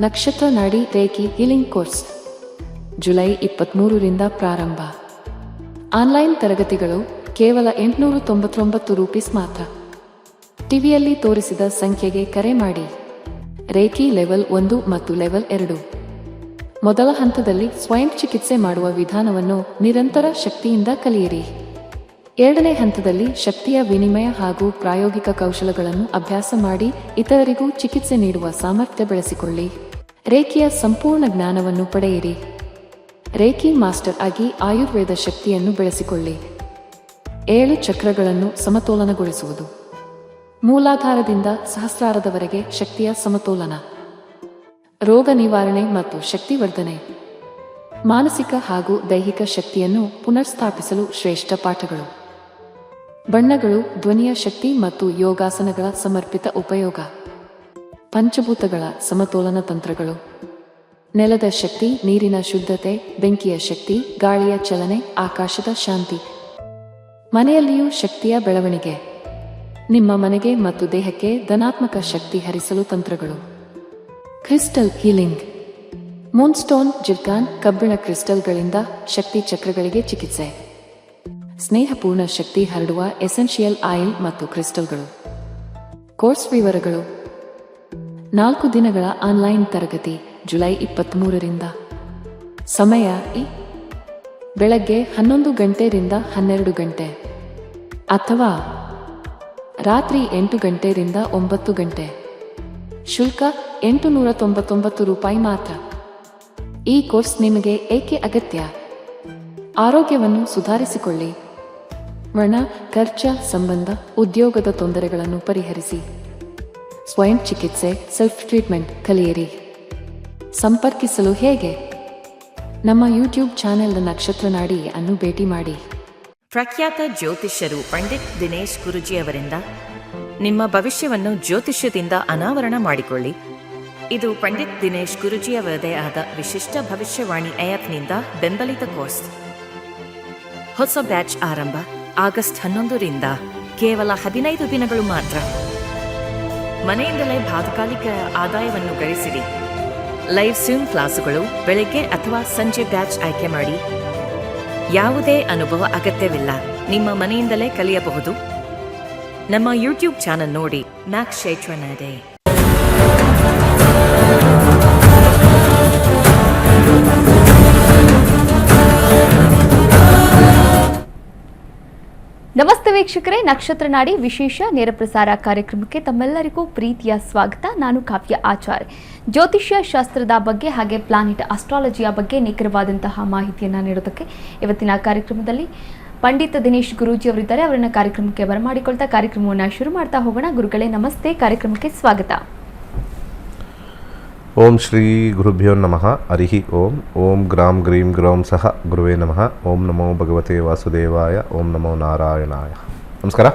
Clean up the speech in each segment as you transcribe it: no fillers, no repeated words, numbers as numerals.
ನಕ್ಷತ್ರ Nadi reiki healing course July 23ರಿಂದ ಪ್ರಾರಂಭ. Online ತರಗತಿಗಳು ಕೇವಲ 899 ರೂಪೀಸ್ ಮಾತ್ರ. ಟಿವಿಯಲ್ಲಿ ತೋರಿಸಿದ ಸಂಖ್ಯೆಗೆ ಕರೆ ಮಾಡಿ. ರೇಖಿ ಲೆವೆಲ್ 1 ಮತ್ತು ಲೆವೆಲ್ 2. ಮೊದಲ ಹಂತದಲ್ಲಿ ಸ್ವಯಂ ಚಿಕಿತ್ಸೆ ಮಾಡುವ ವಿಧಾನವನ್ನು ನಿರಂತರ ಶಕ್ತಿಯಿಂದ ಕಲಿಯಿರಿ. ಎರಡನೇ ಹಂತದಲ್ಲಿ ಶಕ್ತಿಯ ವಿನಿಮಯ ಹಾಗೂ ಪ್ರಾಯೋಗಿಕ ಕೌಶಲಗಳನ್ನು ಅಭ್ಯಾಸ ಮಾಡಿ ಇತರರಿಗೂ ಚಿಕಿತ್ಸೆ ನೀಡುವ ಸಾಮರ್ಥ್ಯ ಬೆಳೆಸಿಕೊಳ್ಳಿ. ರೇಖಿಯ ಸಂಪೂರ್ಣ ಜ್ಞಾನವನ್ನು ಪಡೆಯಿರಿ. ರೇಖಿ ಮಾಸ್ಟರ್ ಆಗಿ ಆಯುರ್ವೇದ ಶಕ್ತಿಯನ್ನು ಬೆಳೆಸಿಕೊಳ್ಳಿ. 7 ಚಕ್ರಗಳನ್ನು ಸಮತೋಲನಗೊಳಿಸುವುದು. ಮೂಲಾಧಾರದಿಂದ ಸಹಸ್ರಾರದವರೆಗೆ ಶಕ್ತಿಯ ಸಮತೋಲನ. ರೋಗ ನಿವಾರಣೆ ಮತ್ತು ಶಕ್ತಿವರ್ಧನೆ. ಮಾನಸಿಕ ಹಾಗೂ ದೈಹಿಕ ಶಕ್ತಿಯನ್ನು ಪುನರ್ಸ್ಥಾಪಿಸಲು ಶ್ರೇಷ್ಠ ಪಾಠಗಳು. ಬಣ್ಣಗಳು, ಧ್ವನಿಯ ಶಕ್ತಿ ಮತ್ತು ಯೋಗಾಸನಗಳ ಸಮರ್ಪಿತ ಉಪಯೋಗ. ಪಂಚಭೂತಗಳ ಸಮತೋಲನ ತಂತ್ರಗಳು. ನೆಲದ ಶಕ್ತಿ, ನೀರಿನ ಶುದ್ಧತೆ, ಬೆಂಕಿಯ ಶಕ್ತಿ, ಗಾಳಿಯ ಚಲನೆ, ಆಕಾಶದ ಶಾಂತಿ. ಮನೆಯಲ್ಲಿಯೂ ಶಕ್ತಿಯ ಬೆಳವಣಿಗೆ. ನಿಮ್ಮ ಮನೆಗೆ ಮತ್ತು ದೇಹಕ್ಕೆ ಧನಾತ್ಮಕ ಶಕ್ತಿ ಹರಿಸಲು ತಂತ್ರಗಳು. Crystal healing. ಮೂನ್ಸ್ಟೋನ್, ಜಿರ್ಕಾನ್, ಕಬ್ಬಿಣ ಕ್ರಿಸ್ಟಲ್ಗಳಿಂದ ಶಕ್ತಿ ಚಕ್ರಗಳಿಗೆ ಚಿಕಿತ್ಸೆ. ಸ್ನೇಹಪೂರ್ಣ ಶಕ್ತಿ ಹರಡುವ ಎಸೆನ್ಷಿಯಲ್ ಆಯಿಲ್ ಮತ್ತು ಕ್ರಿಸ್ಟಲ್ಗಳು. ಕೋರ್ಸ್ ವಿವರಗಳು. 4 ದಿನಗಳ ಆನ್ಲೈನ್ ತರಗತಿ ಜುಲೈ 23ರಿಂದ. ಸಮಯ ಬೆಳಗ್ಗೆ 11 ಗಂಟೆಯಿಂದ 12 ಗಂಟೆ ಅಥವಾ ರಾತ್ರಿ 8 ಗಂಟೆಯಿಂದ 9 ಗಂಟೆ. ಶುಲ್ಕ 899 ರೂಪಾಯಿ ಮಾತ್ರ. ಈ ಕೋರ್ಸ್ ನಿಮಗೆ ಏಕೆ ಅಗತ್ಯ? ಆರೋಗ್ಯವನ್ನು ಸುಧಾರಿಸಿಕೊಳ್ಳಿ. ವರ್ಣ, ಖರ್ಚ, ಸಂಬಂಧ, ಉದ್ಯೋಗದ ತೊಂದರೆಗಳನ್ನು ಪರಿಹರಿಸಿ. ಸ್ವಯಂ ಚಿಕಿತ್ಸೆ, ಸೆಲ್ಫ್ ಟ್ರೀಟ್ಮೆಂಟ್ ಕಲಿಯಿರಿ. ಸಂಪರ್ಕಿಸಲು ಹೇಗೆ? ನಮ್ಮ ಯೂಟ್ಯೂಬ್ ಚಾನೆಲ್ ನಕ್ಷತ್ರ ನಾಡಿ ಅನ್ನು ಭೇಟಿ ಮಾಡಿ. ಪ್ರಖ್ಯಾತ ಜ್ಯೋತಿಷ್ಯರು ಪಂಡಿತ್ ದಿನೇಶ್ ಗುರುಜಿ ಅವರಿಂದ ನಿಮ್ಮ ಭವಿಷ್ಯವನ್ನು ಜ್ಯೋತಿಷ್ಯದಿಂದ ಅನಾವರಣ ಮಾಡಿಕೊಳ್ಳಿ. ಇದು ಪಂಡಿತ್ ದಿನೇಶ್ ಗುರುಜಿ ಅವರದೇ ಆದ ವಿಶಿಷ್ಟ ಭವಿಷ್ಯವಾಣಿ ಆ್ಯಪ್ನಿಂದ ಬೆಂಬಲಿತ ಕೋರ್ಸ್. ಹೊಸ ಬ್ಯಾಚ್ ಆರಂಭ ಆಗಸ್ಟ್ 11ರಿಂದ. ಕೇವಲ 15 ದಿನಗಳು ಮಾತ್ರ. ಮನೆಯಿಂದಲೇ ತಾತ್ಕಾಲಿಕ ಆದಾಯವನ್ನು ಗಳಿಸಿರಿ. ಲೈವ್ ಸ್ವಿಮ್ ಕ್ಲಾಸುಗಳು ಬೆಳಗ್ಗೆ ಅಥವಾ ಸಂಜೆ ಬ್ಯಾಚ್ ಆಯ್ಕೆ ಮಾಡಿ. ಯಾವುದೇ ಅನುಭವ ಅಗತ್ಯವಿಲ್ಲ. ನಿಮ್ಮ ಮನೆಯಿಂದಲೇ ಕಲಿಯಬಹುದು. ನಮ್ಮ ಯೂಟ್ಯೂಬ್ ಚಾನಲ್ ನೋಡಿ. ನಕ್ಷತ್ರ ನಾಡಿ. ನಮಸ್ತೆ ವೀಕ್ಷಕರೇ, ನಕ್ಷತ್ರ ನಾಡಿ ವಿಶೇಷ ನೇರ ಪ್ರಸಾರ ಕಾರ್ಯಕ್ರಮಕ್ಕೆ ತಮ್ಮೆಲ್ಲರಿಗೂ ಪ್ರೀತಿಯ ಸ್ವಾಗತ. ನಾನು ಕಾವ್ಯ ಆಚಾರ್ಯ. ಜ್ಯೋತಿಷ್ಯ ಶಾಸ್ತ್ರದ ಬಗ್ಗೆ ಹಾಗೆ ಪ್ಲಾನೆಟ್ ಆಸ್ಟ್ರಾಲಜಿಯ ಬಗ್ಗೆ ನಿಖರವಾದಂತಹ ಮಾಹಿತಿಯನ್ನು ನೀಡೋದಕ್ಕೆ ಇವತ್ತಿನ ಕಾರ್ಯಕ್ರಮದಲ್ಲಿ ಪಂಡಿತ್ ದಿನೇಶ್ ಗುರೂಜಿ ಅವರಿದ್ದಾರೆ. ಅವರನ್ನ ಕಾರ್ಯಕ್ರಮಕ್ಕೆ ಬರಮಾಡಿಕೊಳ್ತಾ ಕಾರ್ಯಕ್ರಮವನ್ನು ಶುರು ಮಾಡ್ತಾ ಹೋಗೋಣ. ಗುರುಗಳೇ ನಮಸ್ತೆ, ಕಾರ್ಯಕ್ರಮಕ್ಕೆ ಸ್ವಾಗತ. ಓಂ ಶ್ರೀ ಗುರುಭ್ಯೋ ನಮಃ. ಹರಿ ಓಂ. ಓಂ ಗ್ರಾಂ ಗ್ರೀಂ ಗ್ರೌಂ ಸಹ ಗುರುವೇ ನಮಃ. ಓಂ ನಮೋ ಭಗವತೆ ವಾಸುದೇವಾಯ. ಓಂ ನಮೋ ನಾರಾಯಣಾಯ. ನಮಸ್ಕಾರ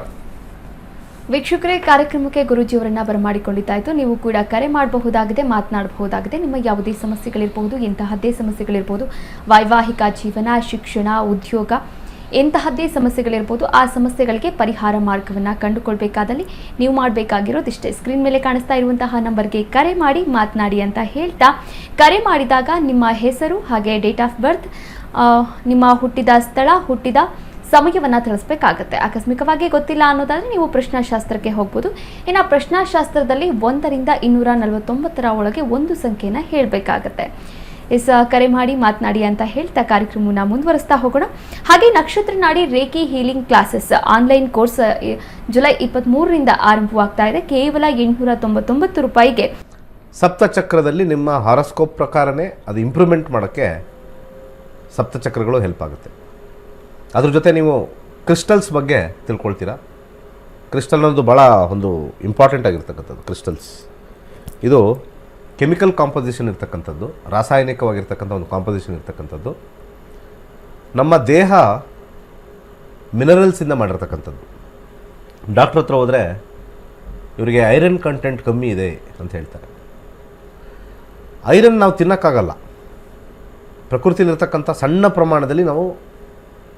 ವೀಕ್ಷಕರೇ, ಕಾರ್ಯಕ್ರಮಕ್ಕೆ ಗುರೂಜಿಯವರನ್ನ ಬರಮಾಡಿಕೊಂಡಿದ್ದಾಯಿತು. ನೀವು ಕೂಡ ಕರೆ ಮಾಡಬಹುದಾಗಿದೆ, ಮಾತನಾಡಬಹುದಾಗಿದೆ. ನಿಮ್ಮ ಯಾವುದೇ ಸಮಸ್ಯೆಗಳಿರಬಹುದು, ಎಂತಹದ್ದೇ ಸಮಸ್ಯೆಗಳಿರ್ಬೋದು, ವೈವಾಹಿಕ ಜೀವನ, ಶಿಕ್ಷಣ, ಉದ್ಯೋಗ, ಎಂತಹದ್ದೇ ಸಮಸ್ಯೆಗಳಿರ್ಬೋದು. ಆ ಸಮಸ್ಯೆಗಳಿಗೆ ಪರಿಹಾರ ಮಾರ್ಗವನ್ನು ಕಂಡುಕೊಳ್ಬೇಕಾದಲ್ಲಿ ನೀವು ಮಾಡಬೇಕಾಗಿರೋದಿಷ್ಟೇ. ಸ್ಕ್ರೀನ್ ಮೇಲೆ ಕಾಣಿಸ್ತಾ ಇರುವಂತಹ ನಂಬರ್ಗೆ ಕರೆ ಮಾಡಿ ಮಾತನಾಡಿ ಅಂತ ಹೇಳ್ತಾ, ಕರೆ ಮಾಡಿದಾಗ ನಿಮ್ಮ ಹೆಸರು ಹಾಗೆ ಡೇಟ್ ಆಫ್ ಬರ್ತ್, ನಿಮ್ಮ ಹುಟ್ಟಿದ ಸ್ಥಳ, ಹುಟ್ಟಿದ ಸಮಯವನ್ನು ತಿಳಿಸ್ಬೇಕಾಗತ್ತೆ. ಆಕಸ್ಮಿಕವಾಗಿ ಗೊತ್ತಿಲ್ಲ ಅನ್ನೋದಾದರೆ ನೀವು ಪ್ರಶ್ನಾಶಾಸ್ತ್ರಕ್ಕೆ ಹೋಗ್ಬೋದು. ಇನ್ನು ಪ್ರಶ್ನಾಶಾಸ್ತ್ರದಲ್ಲಿ 1ರಿಂದ 249 ಒಳಗೆ ಒಂದು ಸಂಖ್ಯೆನ ಹೇಳಬೇಕಾಗತ್ತೆ. ಕರೆ ಮಾಡಿ ಮಾತನಾಡಿ ಅಂತ ಹೇಳ್ತಾ ಕಾರ್ಯಕ್ರಮವನ್ನು ಮುಂದುವರಿಸ್ತಾ ಹೋಗೋಣ. ಹಾಗೆ Nakshatra Nadi reiki healing classes online course July 23ರಿಂದ ಆರಂಭವಾಗ್ತಾ ಇದೆ. ಕೇವಲ 899 ರೂಪಾಯಿಗೆ. ಸಪ್ತಚಕ್ರದಲ್ಲಿ ನಿಮ್ಮ ಹಾರೋಸ್ಕೋಪ್ ಪ್ರಕಾರನೇ ಅದು ಇಂಪ್ರೂವ್ಮೆಂಟ್ ಮಾಡೋಕ್ಕೆ ಸಪ್ತಚಕ್ರಗಳು ಹೆಲ್ಪ್ ಆಗುತ್ತೆ. ಅದ್ರ ಜೊತೆ ನೀವು ಕ್ರಿಸ್ಟಲ್ಸ್ ಬಗ್ಗೆ ತಿಳ್ಕೊಳ್ತೀರಾ. ಕ್ರಿಸ್ಟಲ್ ಅನ್ನೋದು ಭಾಳ ಒಂದು ಇಂಪಾರ್ಟೆಂಟ್ ಆಗಿರ್ತಕ್ಕಂಥದ್ದು. ಕ್ರಿಸ್ಟಲ್ಸ್ ಇದು ಕೆಮಿಕಲ್ ಕಾಂಪೋಸಿಷನ್ ಇರ್ತಕ್ಕಂಥದ್ದು, ರಾಸಾಯನಿಕವಾಗಿರ್ತಕ್ಕಂಥ ಒಂದು ಕಾಂಪೋಸಿಷನ್ ಇರ್ತಕ್ಕಂಥದ್ದು. ನಮ್ಮ ದೇಹ ಮಿನರಲ್ಸಿಂದ ಮಾಡಿರ್ತಕ್ಕಂಥದ್ದು. ಡಾಕ್ಟ್ರ್ ಹತ್ರ ಹೋದರೆ ಇವರಿಗೆ ಐರನ್ ಕಂಟೆಂಟ್ ಕಮ್ಮಿ ಇದೆ ಅಂತ ಹೇಳ್ತಾರೆ. ಐರನ್ ನಾವು ತಿನ್ನೋಕ್ಕಾಗಲ್ಲ. ಪ್ರಕೃತಿಲಿರ್ತಕ್ಕಂಥ ಸಣ್ಣ ಪ್ರಮಾಣದಲ್ಲಿ ನಾವು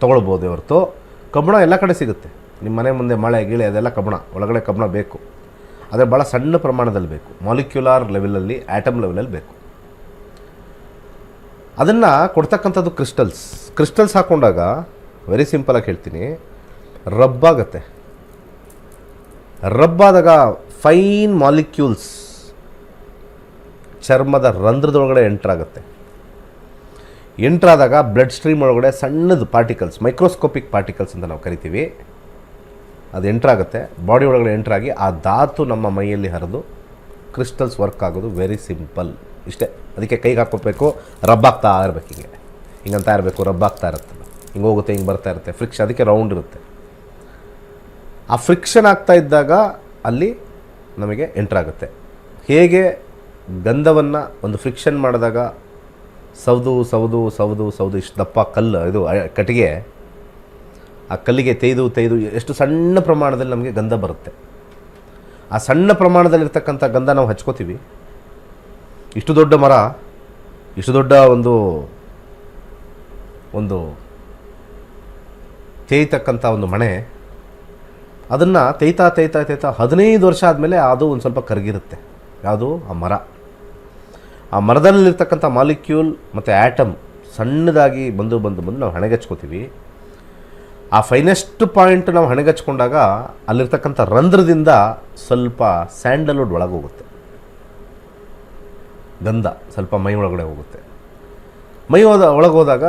ತೊಗೊಳ್ಬೋದೇ ಹೊರತು ಕಬ್ಬಣ ಎಲ್ಲ ಕಡೆ ಸಿಗುತ್ತೆ. ನಿಮ್ಮ ಮನೆ ಮುಂದೆ ಮಳೆ ಗಿಳೆ ಅದೆಲ್ಲ ಕಬ್ಬಣ, ಒಳಗಡೆ ಕಬ್ಬಣ ಬೇಕು. ಆದರೆ ಭಾಳ ಸಣ್ಣ ಪ್ರಮಾಣದಲ್ಲಿ ಬೇಕು. ಮಾಲಿಕ್ಯುಲಾರ್ ಲೆವೆಲಲ್ಲಿ, ಆಟಮ್ ಲೆವೆಲಲ್ಲಿ ಬೇಕು. ಅದನ್ನು ಕೊಡ್ತಕ್ಕಂಥದ್ದು ಕ್ರಿಸ್ಟಲ್ಸ್ ಹಾಕ್ಕೊಂಡಾಗ ವೆರಿ ಸಿಂಪಲಾಗಿ ಹೇಳ್ತೀನಿ, ರಬ್ಬಾಗತ್ತೆ. ರಬ್ಬಾದಾಗ ಫೈನ್ ಮಾಲಿಕ್ಯೂಲ್ಸ್ ಚರ್ಮದ ರಂಧ್ರದೊಳಗಡೆ ಎಂಟ್ರಾಗುತ್ತೆ. ಎಂಟ್ರಾದಾಗ ಬ್ಲಡ್ ಸ್ಟ್ರೀಮ್ ಒಳಗಡೆ ಸಣ್ಣದು ಪಾರ್ಟಿಕಲ್ಸ್, ಮೈಕ್ರೋಸ್ಕೋಪಿಕ್ ಪಾರ್ಟಿಕಲ್ಸ್ ಅಂತ ನಾವು ಕರಿತೀವಿ, ಅದು ಎಂಟ್ರಾಗುತ್ತೆ. ಬಾಡಿ ಒಳಗಡೆ ಎಂಟ್ರಾಗಿ ಆ ಧಾತು ನಮ್ಮ ಮೈಯಲ್ಲಿ ಹರಿದು ಕ್ರಿಸ್ಟಲ್ಸ್ ವರ್ಕ್ ಆಗೋದು. ವೆರಿ ಸಿಂಪಲ್, ಇಷ್ಟೇ. ಅದಕ್ಕೆ ಕೈಗೆ ಹಾಕ್ಕೋಬೇಕು, ರಬ್ಬಾಗ್ತಾ ಇರಬೇಕು, ಹಿಂಗಂತ ಇರಬೇಕು, ರಬ್ಬಾಗ್ತಾ ಇರುತ್ತೆ, ಹಿಂಗೆ ಹೋಗುತ್ತೆ, ಹಿಂಗೆ ಬರ್ತಾ ಇರುತ್ತೆ, ಫ್ರಿಕ್ಷನ್. ಅದಕ್ಕೆ ರೌಂಡ್ ಇರುತ್ತೆ. ಆ ಫ್ರಿಕ್ಷನ್ ಆಗ್ತಾ ಇದ್ದಾಗ ಅಲ್ಲಿ ನಮಗೆ ಎಂಟ್ರಾಗುತ್ತೆ. ಹೇಗೆ ಗಂಧವನ್ನು ಒಂದು ಫ್ರಿಕ್ಷನ್ ಮಾಡಿದಾಗ ಸೌದು ಇಷ್ಟು ದಪ್ಪ ಕಲ್ಲು, ಇದು ಕಟ್ಟಿಗೆ, ಆ ಕಲ್ಲಿಗೆ ತೆಗೆದು ಎಷ್ಟು ಸಣ್ಣ ಪ್ರಮಾಣದಲ್ಲಿ ನಮಗೆ ಗಂಧ ಬರುತ್ತೆ. ಆ ಸಣ್ಣ ಪ್ರಮಾಣದಲ್ಲಿರ್ತಕ್ಕಂಥ ಗಂಧ ನಾವು ಹಚ್ಕೋತೀವಿ. ಇಷ್ಟು ದೊಡ್ಡ ಮರ, ಇಷ್ಟು ದೊಡ್ಡ ಒಂದು ತೇಯ್ತಕ್ಕಂಥ ಒಂದು ಮನೆ, ಅದನ್ನು ತೇಯ್ತಾ 15 ವರ್ಷ ಆದಮೇಲೆ ಅದು ಒಂದು ಸ್ವಲ್ಪ ಕರಗಿರುತ್ತೆ. ಯಾವುದು? ಆ ಮರ. ಆ ಮರದಲ್ಲಿರ್ತಕ್ಕಂಥ ಮಾಲಿಕ್ಯೂಲ್ ಮತ್ತು ಆ್ಯಟಮ್ ಸಣ್ಣದಾಗಿ ಬಂದು ನಾವು ಹಣೆಗಚ್ಕೋತೀವಿ. ಆ ಫೈನೆಸ್ಟ್ ಪಾಯಿಂಟ್ ನಾವು ಹಣೆಗಚ್ಕೊಂಡಾಗ ಅಲ್ಲಿರ್ತಕ್ಕಂಥ ರಂಧ್ರದಿಂದ ಸ್ವಲ್ಪ ಸ್ಯಾಂಡಲ್ವುಡ್ ಒಳಗೆ ಹೋಗುತ್ತೆ, ಗಂಧ ಸ್ವಲ್ಪ ಮೈ ಒಳಗಡೆ ಹೋಗುತ್ತೆ. ಮೈ ಒಳಗೆ ಹೋದಾಗ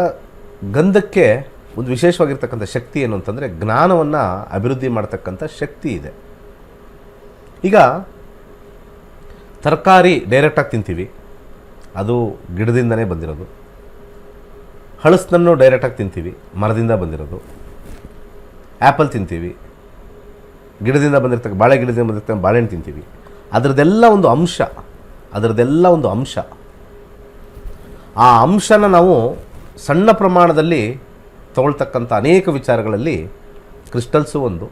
ಗಂಧಕ್ಕೆ ಒಂದು ವಿಶೇಷವಾಗಿರ್ತಕ್ಕಂಥ ಶಕ್ತಿ ಏನು ಅಂತಂದರೆ, ಜ್ಞಾನವನ್ನು ಅಭಿವೃದ್ಧಿ ಮಾಡ್ತಕ್ಕಂಥ ಶಕ್ತಿ ಇದೆ. ಈಗ ತರಕಾರಿ ಡೈರೆಕ್ಟಾಗಿ ತಿಂತೀವಿ, ಅದು ಗಿಡದಿಂದನೇ ಬಂದಿರೋದು. ಹಳಸನ್ನು ಡೈರೆಕ್ಟಾಗಿ ತಿಂತೀವಿ, ಮರದಿಂದ ಬಂದಿರೋದು. ಆ್ಯಪಲ್ ತಿಂತೀವಿ, ಗಿಡದಿಂದ ಬಾಳೆ ಗಿಡದಿಂದ ಬಂದಿರ್ತಕ್ಕಂಥ ಬಾಳೆಹಣ್ಣು ತಿಂತೀವಿ. ಅದರದ್ದೆಲ್ಲ ಒಂದು ಅಂಶ. ಆ ಅಂಶನ ನಾವು ಸಣ್ಣ ಪ್ರಮಾಣದಲ್ಲಿ ತಗೊಳ್ತಕ್ಕಂಥ ಅನೇಕ ವಿಚಾರಗಳಲ್ಲಿ ಕ್ರಿಸ್ಟಲ್ಸು ಒಂದು.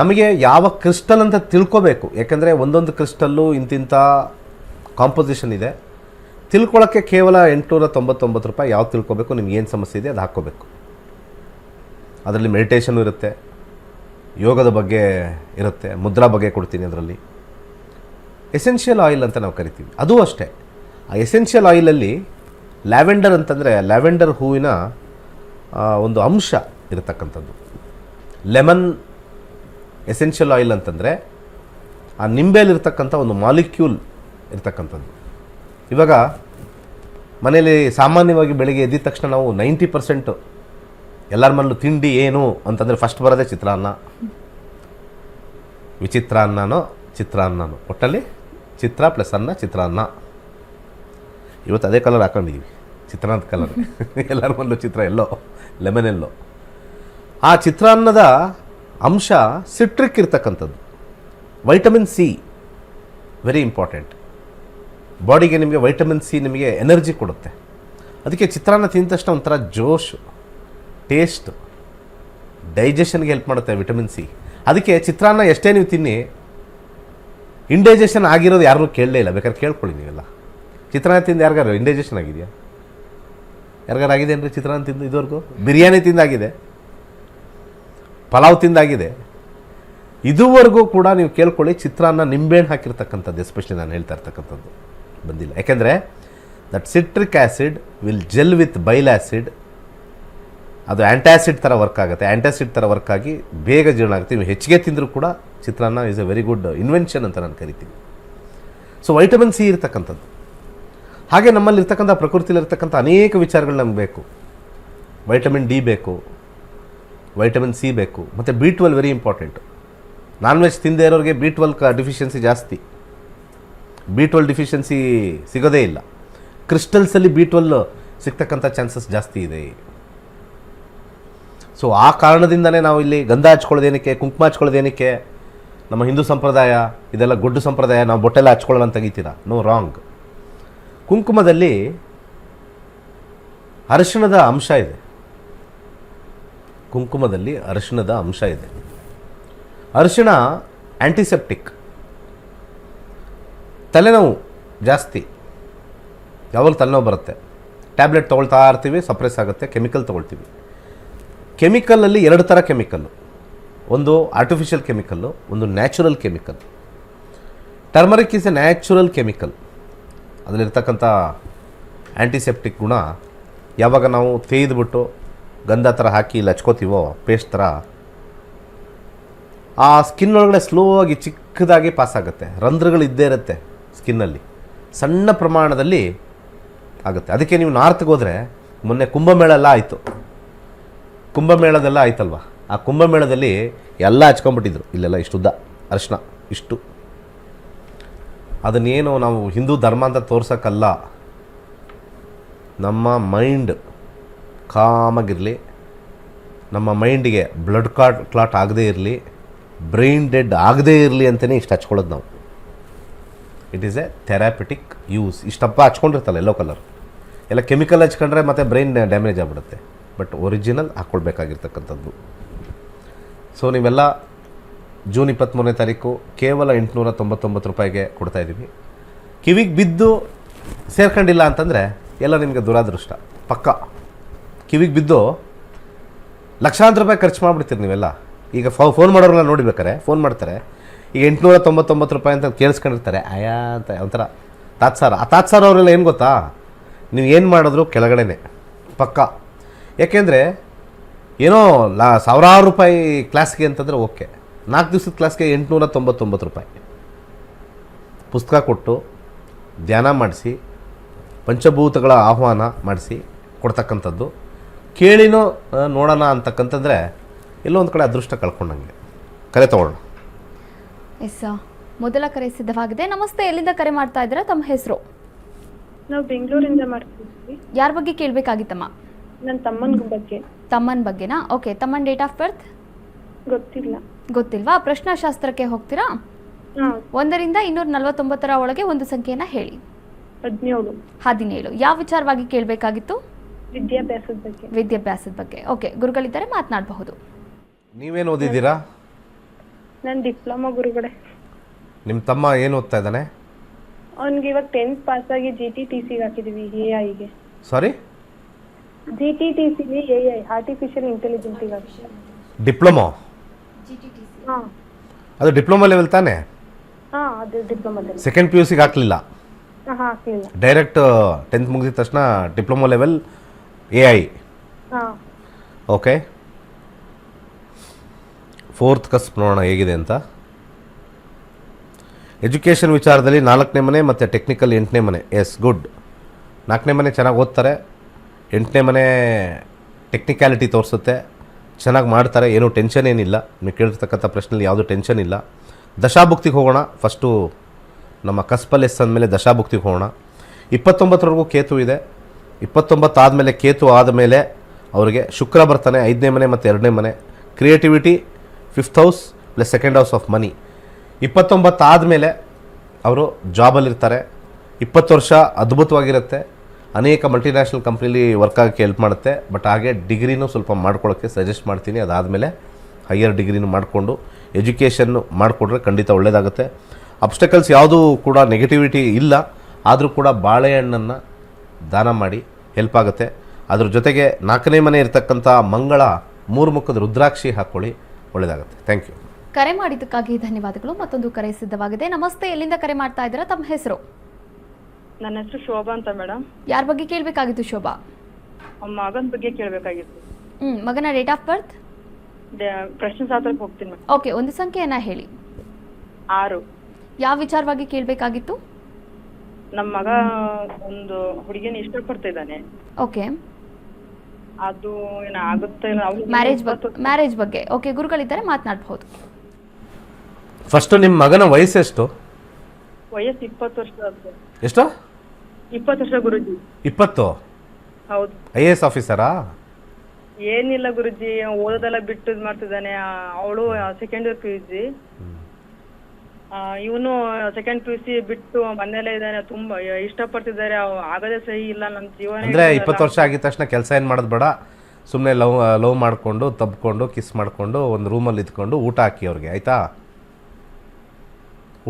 ನಮಗೆ ಯಾವ ಕ್ರಿಸ್ಟಲ್ ಅಂತ ತಿಳ್ಕೋಬೇಕು, ಯಾಕೆಂದರೆ ಒಂದೊಂದು ಕ್ರಿಸ್ಟಲ್ಲು ಇಂತಿಂಥ ಕಾಂಪೋಸಿಷನ್ ಇದೆ. ತಿಳ್ಕೊಳ್ಳೋಕ್ಕೆ ಕೇವಲ 899 ರೂಪಾಯಿ. ಯಾವ್ದು ತಿಳ್ಕೊಬೇಕು, ನಿಮ್ಗೆ ಏನು ಸಮಸ್ಯೆ ಇದೆ ಅದು ಹಾಕ್ಕೋಬೇಕು. ಅದರಲ್ಲಿ ಮೆಡಿಟೇಷನ್ನು ಇರುತ್ತೆ, ಯೋಗದ ಬಗ್ಗೆ ಇರುತ್ತೆ, ಮುದ್ರಾ ಬಗ್ಗೆ ಕೊಡ್ತೀನಿ. ಅದರಲ್ಲಿ ಎಸೆನ್ಷಿಯಲ್ ಆಯಿಲ್ ಅಂತ ನಾವು ಕರಿತೀವಿ, ಅದೂ ಅಷ್ಟೇ. ಆ ಎಸೆನ್ಷಿಯಲ್ ಆಯಿಲಲ್ಲಿ ಲ್ಯಾವೆಂಡರ್ ಅಂತಂದರೆ ಲ್ಯಾವೆಂಡರ್ ಹೂವಿನ ಒಂದು ಅಂಶ ಇರತಕ್ಕಂಥದ್ದು. ಲೆಮನ್ ಎಸೆನ್ಷಿಯಲ್ ಆಯಿಲ್ ಅಂತಂದರೆ ಆ ನಿಂಬೆಯಲ್ಲಿರ್ತಕ್ಕಂಥ ಒಂದು ಮಾಲಿಕ್ಯೂಲ್ ಇರ್ತಕ್ಕಂಥದ್ದು. ಇವಾಗ ಮನೇಲಿ ಸಾಮಾನ್ಯವಾಗಿ ಬೆಳಿಗ್ಗೆ ಎದ್ದಿದ ತಕ್ಷಣ ನಾವು 90% ಎಲ್ಲರ ಮನೇಲೂ ತಿಂಡಿ ಏನು ಅಂತಂದರೆ ಫಸ್ಟ್ ಬರೋದೇ ಚಿತ್ರಾನ್ನ. ಚಿತ್ರಾನ್ನನೋ ಒಟ್ಟಲ್ಲಿ ಚಿತ್ರ ಪ್ಲಸ್ ಅನ್ನ, ಚಿತ್ರಾನ್ನ. ಇವತ್ತು ಅದೇ ಕಲರ್ ಹಾಕೊಂಡಿದ್ದೀವಿ, ಚಿತ್ರಾನ್ನದ ಕಲರ್. ಎಲ್ಲರ ಮನೇಲೂ ಚಿತ್ರ ಎಲ್ಲೋ, ಲೆಮನ್ ಎಲ್ಲೋ. ಆ ಚಿತ್ರಾನ್ನದ ಅಂಶ ಸಿಟ್ರಿಕ್ ಇರ್ತಕ್ಕಂಥದ್ದು. Vitamin C very important. ಬಾಡಿಗೆ ನಿಮಗೆ ವೈಟಮಿನ್ ಸಿ ನಿಮಗೆ ಎನರ್ಜಿ ಕೊಡುತ್ತೆ. ಅದಕ್ಕೆ ಚಿತ್ರಾನ್ನ ತಿಂದ ತಕ್ಷಣ ಒಂಥರ ಜೋಶು, ಟೇಸ್ಟು, ಡೈಜೆಷನ್ಗೆ ಹೆಲ್ಪ್ ಮಾಡುತ್ತೆ ವಿಟಮಿನ್ ಸಿ. ಅದಕ್ಕೆ ಚಿತ್ರಾನ್ನ ಎಷ್ಟೇ ನೀವು ತಿನ್ನಿ, ಇಂಡೈಜೆಷನ್ ಆಗಿರೋದು ಯಾರೂ ಕೇಳಲೇ ಇಲ್ಲ. ಬೇಕಾದ್ರೆ ಕೇಳ್ಕೊಳ್ಳಿ ನೀವೆಲ್ಲ. ಚಿತ್ರಾನ್ನ ತಿಂದು ಯಾರಿಗಾರು ಇಂಡೈಜೆಷನ್ ಆಗಿದೆಯಾ? ಯಾರಿಗಾರು ಆಗಿದೆ ಅಂದರೆ ಚಿತ್ರಾನ್ನ ತಿಂದು ಇದುವರೆಗೂ? ಬಿರಿಯಾನಿ ತಿಂದಾಗಿದೆ, ಪಲಾವ್ ತಿಂದಾಗಿದೆ. ಇದುವರೆಗೂ ಕೂಡ ನೀವು ಕೇಳ್ಕೊಳ್ಳಿ, ಚಿತ್ರಾನ್ನ ನಿಂಬೆಹಣ್ಣು ಹಾಕಿರ್ತಕ್ಕಂಥದ್ದು ಎಸ್ಪೆಷಲಿ ನಾನು ಹೇಳ್ತಾ ಇರ್ತಕ್ಕಂಥದ್ದು ಬಂದಿಲ್ಲ. ಯಾಕೆಂದರೆ that citric acid will gel with bile acid. ಅದು ಆ್ಯಂಟಾಸಿಡ್ ಥರ ವರ್ಕ್ ಆಗುತ್ತೆ. ಆ್ಯಂಟಾಸಿಡ್ ಥರ ವರ್ಕ್ ಆಗಿ ಬೇಗ ಜೀರ್ಣ ಆಗುತ್ತೆ. ನೀವು ಹೆಚ್ಚಿಗೆ ತಿಂದರೂ ಕೂಡ chitranna is a very good invention ಅಂತ ನಾನು ಕರಿತೀನಿ. ಸೊ ವೈಟಮಿನ್ ಸಿ ಇರ್ತಕ್ಕಂಥದ್ದು. ಹಾಗೆ ನಮ್ಮಲ್ಲಿರ್ತಕ್ಕಂಥ ಪ್ರಕೃತಿಯಲ್ಲಿರ್ತಕ್ಕಂಥ ಅನೇಕ ವಿಚಾರಗಳು ನಮ್ಗೆ ಬೇಕು. ವೈಟಮಿನ್ ಡಿ ಬೇಕು, ವೈಟಮಿನ್ ಸಿ ಬೇಕು, ಮತ್ತು B12 very important. Non veg ತಿಂದೇ ಇರೋರಿಗೆ B12 ಡಿಫಿಷಿಯನ್ಸಿ ಜಾಸ್ತಿ. B12 ಡಿಫಿಷಿಯನ್ಸಿ ಸಿಗೋದೇ ಇಲ್ಲ. ಕ್ರಿಸ್ಟಲ್ಸಲ್ಲಿ B12 ಸಿಗ್ತಕ್ಕಂಥ ಚಾನ್ಸಸ್ ಜಾಸ್ತಿ ಇದೆ. ಸೊ ಆ ಕಾರಣದಿಂದನೇ ನಾವು ಇಲ್ಲಿ ಗಂಧ ಹಚ್ಕೊಳ್ಳೋದೇನಕ್ಕೆ, ಕುಂಕುಮ ಹಚ್ಕೊಳ್ಳೋದೇನಕ್ಕೆ, ನಮ್ಮ ಹಿಂದೂ ಸಂಪ್ರದಾಯ ಇದೆಲ್ಲ ಗೊಡ್ಡು ಸಂಪ್ರದಾಯ, ನಾವು ಬೊಟ್ಟೆಲ್ಲ ಹಚ್ಕೊಳ್ಳೋಣ ಅಂತ ತೆಗಿತೀರಾ? No, wrong. ಕುಂಕುಮದಲ್ಲಿ ಅರಿಶಿಣದ ಅಂಶ ಇದೆ. ಕುಂಕುಮದಲ್ಲಿ ಅರಿಶಿಣದ ಅಂಶ ಇದೆ. ಅರಿಶಿಣ ಆ್ಯಂಟಿಸೆಪ್ಟಿಕ್. ತಲೆನೋವು ಜಾಸ್ತಿ, ಯಾವಾಗ ತಲೆನೋವು ಬರುತ್ತೆ ಟ್ಯಾಬ್ಲೆಟ್ ತೊಗೊಳ್ತಾ ಇರ್ತೀವಿ, ಸಪ್ರೆಸ್ ಆಗುತ್ತೆ, ಕೆಮಿಕಲ್ ತೊಗೊಳ್ತೀವಿ. ಕೆಮಿಕಲಲ್ಲಿ 2 ಥರ ಕೆಮಿಕಲ್ಲು, ಒಂದು ಆರ್ಟಿಫಿಷಿಯಲ್ ಕೆಮಿಕಲ್ಲು, ಒಂದು natural chemical. Turmeric is a natural chemical. ಅದರಲ್ಲಿರ್ತಕ್ಕಂಥ ಆ್ಯಂಟಿಸೆಪ್ಟಿಕ್ ಗುಣ. ಯಾವಾಗ ನಾವು ತೇಯ್ದುಬಿಟ್ಟು ಗಂಧ ಥರ ಹಾಕಿ ಇಲ್ಲಿ ಹಚ್ಕೋತೀವೋ ಪೇಸ್ಟ್ ಥರ, ಆ ಸ್ಕಿನ್ ಒಳಗಡೆ ಸ್ಲೋ ಆಗಿ ಚಿಕ್ಕದಾಗಿ ಪಾಸ್ ಆಗುತ್ತೆ. ರಂಧ್ರಗಳು ಇದ್ದೇ ಇರುತ್ತೆ ಸ್ಕಿನ್ನಲ್ಲಿ, ಸಣ್ಣ ಪ್ರಮಾಣದಲ್ಲಿ ಆಗುತ್ತೆ. ಅದಕ್ಕೆ ನೀವು ನಾರ್ತ್ಗೆ ಹೋದರೆ, ಮೊನ್ನೆ ಕುಂಭಮೇಳ ಎಲ್ಲ ಆಯಿತು, ಕುಂಭಮೇಳದೆಲ್ಲ ಆಯ್ತಲ್ವ, ಆ ಕುಂಭಮೇಳದಲ್ಲಿ ಎಲ್ಲ ಹಚ್ಕೊಂಡ್ಬಿಟ್ಟಿದ್ರು ಇಲ್ಲೆಲ್ಲ ಇಷ್ಟುದ್ದ ಅರಿಶಿನ ಇಷ್ಟು. ಅದನ್ನೇನು ನಾವು ಹಿಂದೂ ಧರ್ಮ ಅಂತ ತೋರ್ಸೋಕ್ಕಲ್ಲ, ನಮ್ಮ ಮೈಂಡ್ ಕಾಮಾಗಿರಲಿ, ನಮ್ಮ ಮೈಂಡಿಗೆ ಬ್ಲಡ್ ಕ್ಲಾಟ್ ಆಗದೇ ಇರಲಿ, ಬ್ರೈನ್ ಡೆಡ್ ಆಗದೇ ಇರಲಿ ಅಂತಲೇ ಇಷ್ಟು ಹಚ್ಕೊಳ್ಳೋದು ನಾವು. It is a therapeutic use. ಇಷ್ಟಪ್ಪ ಹಚ್ಕೊಂಡಿರ್ತಲ್ಲ ಎಲ್ಲೋ ಕಲರ್, ಎಲ್ಲ ಕೆಮಿಕಲ್ ಹಚ್ಕೊಂಡ್ರೆ ಮತ್ತು ಬ್ರೈನ್ ಡ್ಯಾಮೇಜ್ ಆಗಿಬಿಡುತ್ತೆ. ಬಟ್ ಒರಿಜಿನಲ್ ಹಾಕ್ಕೊಳ್ಬೇಕಾಗಿರ್ತಕ್ಕಂಥದ್ದು. ಸೊ ನೀವೆಲ್ಲ ಜೂನ್ 23ನೇ ತಾರೀಕು ಕೇವಲ 899 ರೂಪಾಯಿಗೆ ಕೊಡ್ತಾಯಿದ್ದೀವಿ. ಕಿವಿಗೆ ಬಿದ್ದು ಸೇರ್ಕೊಂಡಿಲ್ಲ ಅಂತಂದರೆ ಎಲ್ಲ ನಿಮಗೆ ದುರಾದೃಷ್ಟ. ಪಕ್ಕ ಕಿವಿಗೆ ಬಿದ್ದು ಲಕ್ಷಾಂತರ ರೂಪಾಯಿ ಖರ್ಚು ಮಾಡಿಬಿಡ್ತೀರಿ ನೀವೆಲ್ಲ. ಈಗ ಫೋನ್ ಮಾಡೋರೆಲ್ಲ ನೋಡಿಬೇಕಾರೆ ಫೋನ್ ಮಾಡ್ತಾರೆ, ಈಗ 899 ರೂಪಾಯಿ ಅಂತ ಕೇಳಿಸ್ಕೊಂಡಿರ್ತಾರೆ, ಆಯಾ ಅಂತ ಒಂಥರ ತಾತ್ಸಾರ. ಆ ತಾತ್ಸಾರ ಅವರೆಲ್ಲ ಏನು ಗೊತ್ತಾ, ನೀವು ಏನು ಮಾಡಿದ್ರು ಕೆಳಗಡೆನೆ ಪಕ್ಕ. ಯಾಕೆಂದರೆ ಏನೋ ಸಾವಿರಾರು ರೂಪಾಯಿ ಕ್ಲಾಸ್ಗೆ ಅಂತಂದರೆ ಓಕೆ, 4 ದಿವಸದ ಕ್ಲಾಸ್ಗೆ 899 ರೂಪಾಯಿ. ಪುಸ್ತಕ ಕೊಟ್ಟು ಧ್ಯಾನ ಮಾಡಿಸಿ, ಪಂಚಭೂತಗಳ ಆಹ್ವಾನ ಮಾಡಿಸಿ ಕೊಡ್ತಕ್ಕಂಥದ್ದು. ಕೇಳಿನೋ ನೋಡೋಣ ಅಂತಕ್ಕಂತಂದರೆ ಎಲ್ಲೋ ಒಂದು ಕಡೆ ಅದೃಷ್ಟ ಕಳ್ಕೊಂಡಂಗೆ. ಕರೆ ತಗೊಳ್ಳೋಣ. ಎಸ್, ಮೊದಲ ಕರೆ ಸಿದ್ಧವಾಗಿದೆ. ನಮಸ್ತೆ, ಎಲ್ಲಿಂದ ಕರೆ ಮಾಡ್ತಾ ಇದ್ದೀರಾ? ತಮ್ಮ ಹೆಸರು? ನಾವು ಬೆಂಗಳೂರಿಂದ ಮಾಡ್ತಿದ್ವಿ. ಯಾರ ಬಗ್ಗೆ ಕೇಳಬೇಕಾಗಿತ್ತಮ್ಮ? ನನ್ನ ತಮ್ಮನ ಬಗ್ಗೆ. ತಮ್ಮನ ಬಗ್ಗೆನಾ? ಓಕೆ. ತಮ್ಮನ ಡೇಟ್ ಆಫ್ ಬರ್ತ್ ಗೊತ್ತಿಲ್ಲ. ಗೊತ್ತಿಲ್ವಾ? ಪ್ರಶ್ನಾಶಾಸ್ತ್ರಕ್ಕೆ ಹೋಗ್ತೀರಾ? ಹಾಂ. 1ರಿಂದ 249 ಒಳಗೆ ಒಂದು ಸಂಖ್ಯೆನ ಹೇಳಿ. 17. 17. ಯಾವ ವಿಚಾರವಾಗಿ ಕೇಳಬೇಕಾಗಿತ್ತು? ವಿದ್ಯಾಭ್ಯಾಸದ ಬಗ್ಗೆ. ವಿದ್ಯಾಭ್ಯಾಸದ ಬಗ್ಗೆ. ಓಕೆ, ಗುರುಗಳಿದ್ದಾರೆ, ಮಾತನಾಡಬಹುದು. ನೀವೇನು ಓದಿದ್ದೀರಾ? ನಾನು ಡಿಪ್ಲೊಮಾ ಗುರುಗಳೇ. ನಿಮ್ಮ ತಮ್ಮ ಏನು ಓದ್ತಾ ಇದ್ದಾನೆ? ಅವ್ನಿಗೆ ಇವಾಗ 10th ಪಾಸ್ ಆಗಿ GTTCಗೆ ಹಾಕಿದೀವಿ, AI. ಸಾರಿ, GTTCಗೆ AI, ಆರ್ಟಿಫಿಷಿಯಲ್ ಇಂಟೆಲಿಜೆನ್ಸಿಗೆ ಹಾಕಿದ್ದೀವಿ. ಡಿಪ್ಲೊಮಾ? ಹಾಂ ಅದು ಡಿಪ್ಲೊಮಾ ಲೆವೆಲ್ ತಾನೇ? ಹಾಂ, ಅದು ಡಿಪ್ಲೊಮಾದಲ್ಲಿ. ಸೆಕೆಂಡ್ PUCಗೆ ಹಾಕಲಿಲ್ಲ, ಹಾಂ ಹಾಕಲಿಲ್ಲ. ಡೈರೆಕ್ಟ್ 10th ಮುಗಿದ ತಕ್ಷಣ ಡಿಪ್ಲೊಮಾ ಲೆವೆಲ್ AI. ಹಾಂ. ಓಕೆ, 4th ಕಸ್ಪ್ ನೋಡೋಣ ಹೇಗಿದೆ ಅಂತ. ಎಜುಕೇಷನ್ ವಿಚಾರದಲ್ಲಿ 4ನೇ ಮನೆ ಮತ್ತು ಟೆಕ್ನಿಕಲ್ 8ನೇ ಮನೆ. Yes, good. 4ನೇ ಮನೆ ಚೆನ್ನಾಗಿ ಓದ್ತಾರೆ, 8ನೇ ಮನೆ ಟೆಕ್ನಿಕ್ಯಾಲಿಟಿ ತೋರಿಸುತ್ತೆ, ಚೆನ್ನಾಗಿ ಮಾಡ್ತಾರೆ, ಏನೂ ಟೆನ್ಷನ್ ಏನಿಲ್ಲ. ನೀವು ಕೇಳಿರ್ತಕ್ಕಂಥ ಪ್ರಶ್ನೆಯಲ್ಲಿ ಯಾವುದೂ ಟೆನ್ಷನ್ ಇಲ್ಲ. ದಶಾಭುಕ್ತಿಗೆ ಹೋಗೋಣ. ಫಸ್ಟು ನಮ್ಮ ಕಸ್ಪಲ್ ಎಸ್ ಅಂದಮೇಲೆ ದಶಾಭುಕ್ತಿಗೆ ಹೋಗೋಣ. 29ರವರೆಗೂ ಕೇತು ಇದೆ. 29 ಆದಮೇಲೆ ಕೇತು ಆದಮೇಲೆ ಅವರಿಗೆ ಶುಕ್ರ ಬರ್ತಾನೆ, 5ನೇ ಮನೆ ಮತ್ತು 2ನೇ ಮನೆ. Creativity 5th house plus 2nd house of money. 29 ಆದಮೇಲೆ ಅವರು ಜಾಬಲ್ಲಿರ್ತಾರೆ. 20 ವರ್ಷ ಅದ್ಭುತವಾಗಿರುತ್ತೆ. ಅನೇಕ ಮಲ್ಟಿನ್ಯಾಷನಲ್ ಕಂಪ್ನಿಲಿ ವರ್ಕ್ ಆಗೋಕ್ಕೆ ಹೆಲ್ಪ್ ಮಾಡುತ್ತೆ. ಬಟ್ ಹಾಗೆ ಡಿಗ್ರಿನೂ ಸ್ವಲ್ಪ ಮಾಡ್ಕೊಳ್ಳೋಕ್ಕೆ ಸಜೆಸ್ಟ್ ಮಾಡ್ತೀನಿ. ಅದಾದಮೇಲೆ ಹೈಯರ್ ಡಿಗ್ರಿನೂ ಮಾಡಿಕೊಂಡು ಎಜುಕೇಷನ್ನು ಮಾಡಿಕೊಂಡ್ರೆ ಖಂಡಿತ ಒಳ್ಳೆಯದಾಗುತ್ತೆ. ಅಬ್ಸ್ಟಕಲ್ಸ್ ಯಾವುದೂ ಕೂಡ ನೆಗೆಟಿವಿಟಿ ಇಲ್ಲ. ಆದರೂ ಕೂಡ ಬಾಳೆಹಣ್ಣನ್ನು ದಾನ ಮಾಡಿ ಹೆಲ್ಪ್ ಆಗುತ್ತೆ. ಅದ್ರ ಜೊತೆಗೆ 4ನೇ ಮನೆ ಇರತಕ್ಕಂಥ ಮಂಗಳ 3 ಮುಖದ ರುದ್ರಾಕ್ಷಿ ಹಾಕ್ಕೊಳ್ಳಿ, ಒಳ್ಳೆಯದಾಗುತ್ತೆ. Thank you. ಕರೆ ಮಾಡಿದ್ದಕ್ಕಾಗಿ ಧನ್ಯವಾದಗಳು. ಮತ್ತೊಂದು ಕರೆ ಸಿದ್ಧವಾಗಿದೆ. ನಮಸ್ತೆ, ಎಲ್ಲಿಂದ ಕರೆ ಮಾಡ್ತಾ ಇದ್ದೀರಾ? ತಮ್ಮ ಹೆಸರು? ನನ್ನ ಹೆಸರು ಶೋಭಾ ಅಂತ ಮೇಡಮ್. ಯಾರ ಬಗ್ಗೆ ಕೇಳಬೇಕಾಗಿತ್ತು ಶೋಭಾ? ಮಗನ ಬಗ್ಗೆ ಕೇಳಬೇಕಾಗಿತ್ತು. ಮಗನ ಡೇಟ್ ಆಫ್ ಬರ್ತ್? ಪ್ರಶ್ನೆಶಾಸ್ತ್ರಕ್ಕೆ ಹೋಗ್ತೀನಿ ಮೇಡಮ್. ಓಕೆ, ಒಂದು ಸಂಖ್ಯೆಯನ್ನ ಹೇಳಿ. 6. ಯಾವ ವಿಚಾರವಾಗಿ ಕೇಳಬೇಕಾಗಿತ್ತು? ನಮ್ಮ ಮಗ ಒಂದು ಹುಡುಗಿನ ಇಷ್ಟಪಡ್ತಿದ್ದಾನೆ. ಓಕೆ, ಅದು ಏನಾಗುತ್ತೆ ಇಲ್ಲ. ಮ್ಯಾರೇಜ್ ಬಗ್ಗೆ. ಓಕೆ, ಗುರುಗಳಿದ್ದಾರೆ, ಮಾತನಾಡಬಹುದು. ಫಸ್ಟು ನಿಮ್ಮ ಮಗನ ವಯಸ್ಸೆಷ್ಟು? ವಯಸ್ಸು 20 ವರ್ಷ ಆಗುತ್ತೆ. ಎಷ್ಟು? 20 ವರ್ಷ ಗುರುಜಿ. 20? ಹೌದು. IAS ಆಫೀಸರಾ? ಏನಿಲ್ಲ ಗುರುಜಿ, ಓದೋದೆಲ್ಲ ಬಿಟ್ಟು ಇದು ಮಾಡ್ತಿದ್ದಾನೆ. ಅವಳು ಸೆಕೆಂಡ್ ಇಯರ್ PUC, ಇವನು ಸೆಕೆಂಡ್ PUC ಬಿಟ್ಟು ಮನೇಲೆ ಇದ್ದಾನೆ. ತುಂಬಾ ಇಷ್ಟಪಡ್ತಿದ್ದಾರೆ. ಆಗದೇ ಸಹಿ ಇಲ್ಲ ನನ್ನ ಜೀವನ. ಅಂದರೆ 20 ವರ್ಷ ಆಗಿದ ತಕ್ಷಣ ಕೆಲಸ ಏನು ಮಾಡೋದು ಬೇಡ, ಸುಮ್ಮನೆ ಲವ್ ಮಾಡಿಕೊಂಡು ತಬ್ಕೊಂಡು ಕಿಸ್ ಮಾಡಿಕೊಂಡು ಒಂದು ರೂಮಲ್ಲಿ ಇದ್ಕೊಂಡು ಊಟ ಹಾಕಿ ಅವ್ರಿಗೆ, ಆಯಿತಾ?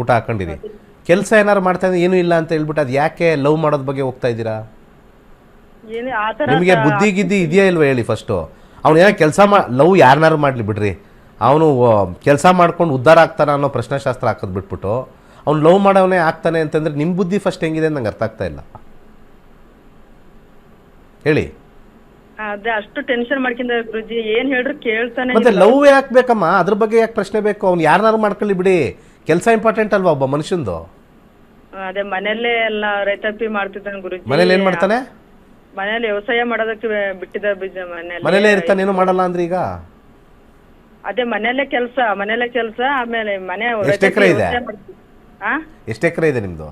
ಊಟ ಹಾಕೊಂಡಿರಿ. ಕೆಲಸ ಏನಾರು ಮಾಡ್ತಾ ಇದ್ರೆ ಏನೂ ಇಲ್ಲ ಅಂತ ಹೇಳ್ಬಿಟ್ಟು ಅದು ಯಾಕೆ ಲವ್ ಮಾಡೋದ್ ಬಗ್ಗೆ ಹೋಗ್ತಾ ಇದ್ದೀರಾ? ನಿಮಗೆ ಬುದ್ಧಿ ಗಿದ್ದಿ ಇದೆಯಾ ಇಲ್ವಾ ಹೇಳಿ ಫಸ್ಟು. ಅವ್ನು ಏನೋ ಕೆಲಸ ಲವ್ ಯಾರನ್ನಾರು ಮಾಡಲಿ ಬಿಡ್ರಿ, ಅವನು ಕೆಲಸ ಮಾಡ್ಕೊಂಡು ಉದ್ಧಾರ ಆಗ್ತಾನೆ ಅನ್ನೋ ಪ್ರಶ್ನೆಶಾಸ್ತ್ರ ಹಾಕೋದು ಬಿಟ್ಬಿಟ್ಟು ಅವ್ನು ಲವ್ ಮಾಡೋವನೇ ಆಗ್ತಾನೆ ಅಂತಂದರೆ ನಿಮ್ಮ ಬುದ್ಧಿ ಫಸ್ಟ್ ಹೆಂಗಿದೆ ಅಂತ ನಂಗೆ ಅರ್ಥ ಆಗ್ತಾ ಇಲ್ಲ. ಹೇಳಿ. ಅದೇ ಅಷ್ಟು ಟೆನ್ಷನ್ ಮಾಡ್ಕೊಂಡಿದ್ದಾರೆ ಗುರುಜಿ, ಏನ್ ಹೇಳ್ರು ಕೇಳ್ತಾನೆ ಮತ್ತೆ ಇಲ್ಲ. ಲವ್ ಯಾಕೆ ಬೇಕಮ್ಮ? ಅದ್ರ ಬಗ್ಗೆ ಯಾಕೆ ಪ್ರಶ್ನೆ ಬೇಕು? ಅವ್ನು ಯಾರನ್ನಾರು ಮಾಡ್ಕೊಳ್ಳಿ ಬಿಡಿ, ಕೆಲಸ ಇಂಪಾರ್ಟೆಂಟ್ ಅಲ್ವಾ ಒಬ್ಬ ಮನುಷ್ಯಂದು? ಅದೇ ಮನೆಯಲ್ಲೇ ಎಲ್ಲ ರೈತಾಪಿ ಮಾಡ್ತಿದ್ದಾನೆ ಗುರುಜಿ. ಮನೇಲಿ ಏನು ಮಾಡ್ತಾನೆ? ಮನೇಲಿ ವ್ಯವಸಾಯ ಮಾಡೋದಕ್ಕೆ ಬಿಟ್ಟಿದ್ದಾರೆ ಮನೇಲೇ ಇರ್ತಾನೆ, ಏನು ಮಾಡಲ್ಲ ಅಂದ್ರೆ ಈಗ? ಅದೇ ಮನೆಯಲ್ಲೇ ಕೆಲಸ ಆಮೇಲೆ ಮನೆ ಎಷ್ಟು ಎಕರೆ ಇದೆ? ಆ ಎಷ್ಟು ಎಕರೆ ಇದೆ ನಿಮ್ಮದು?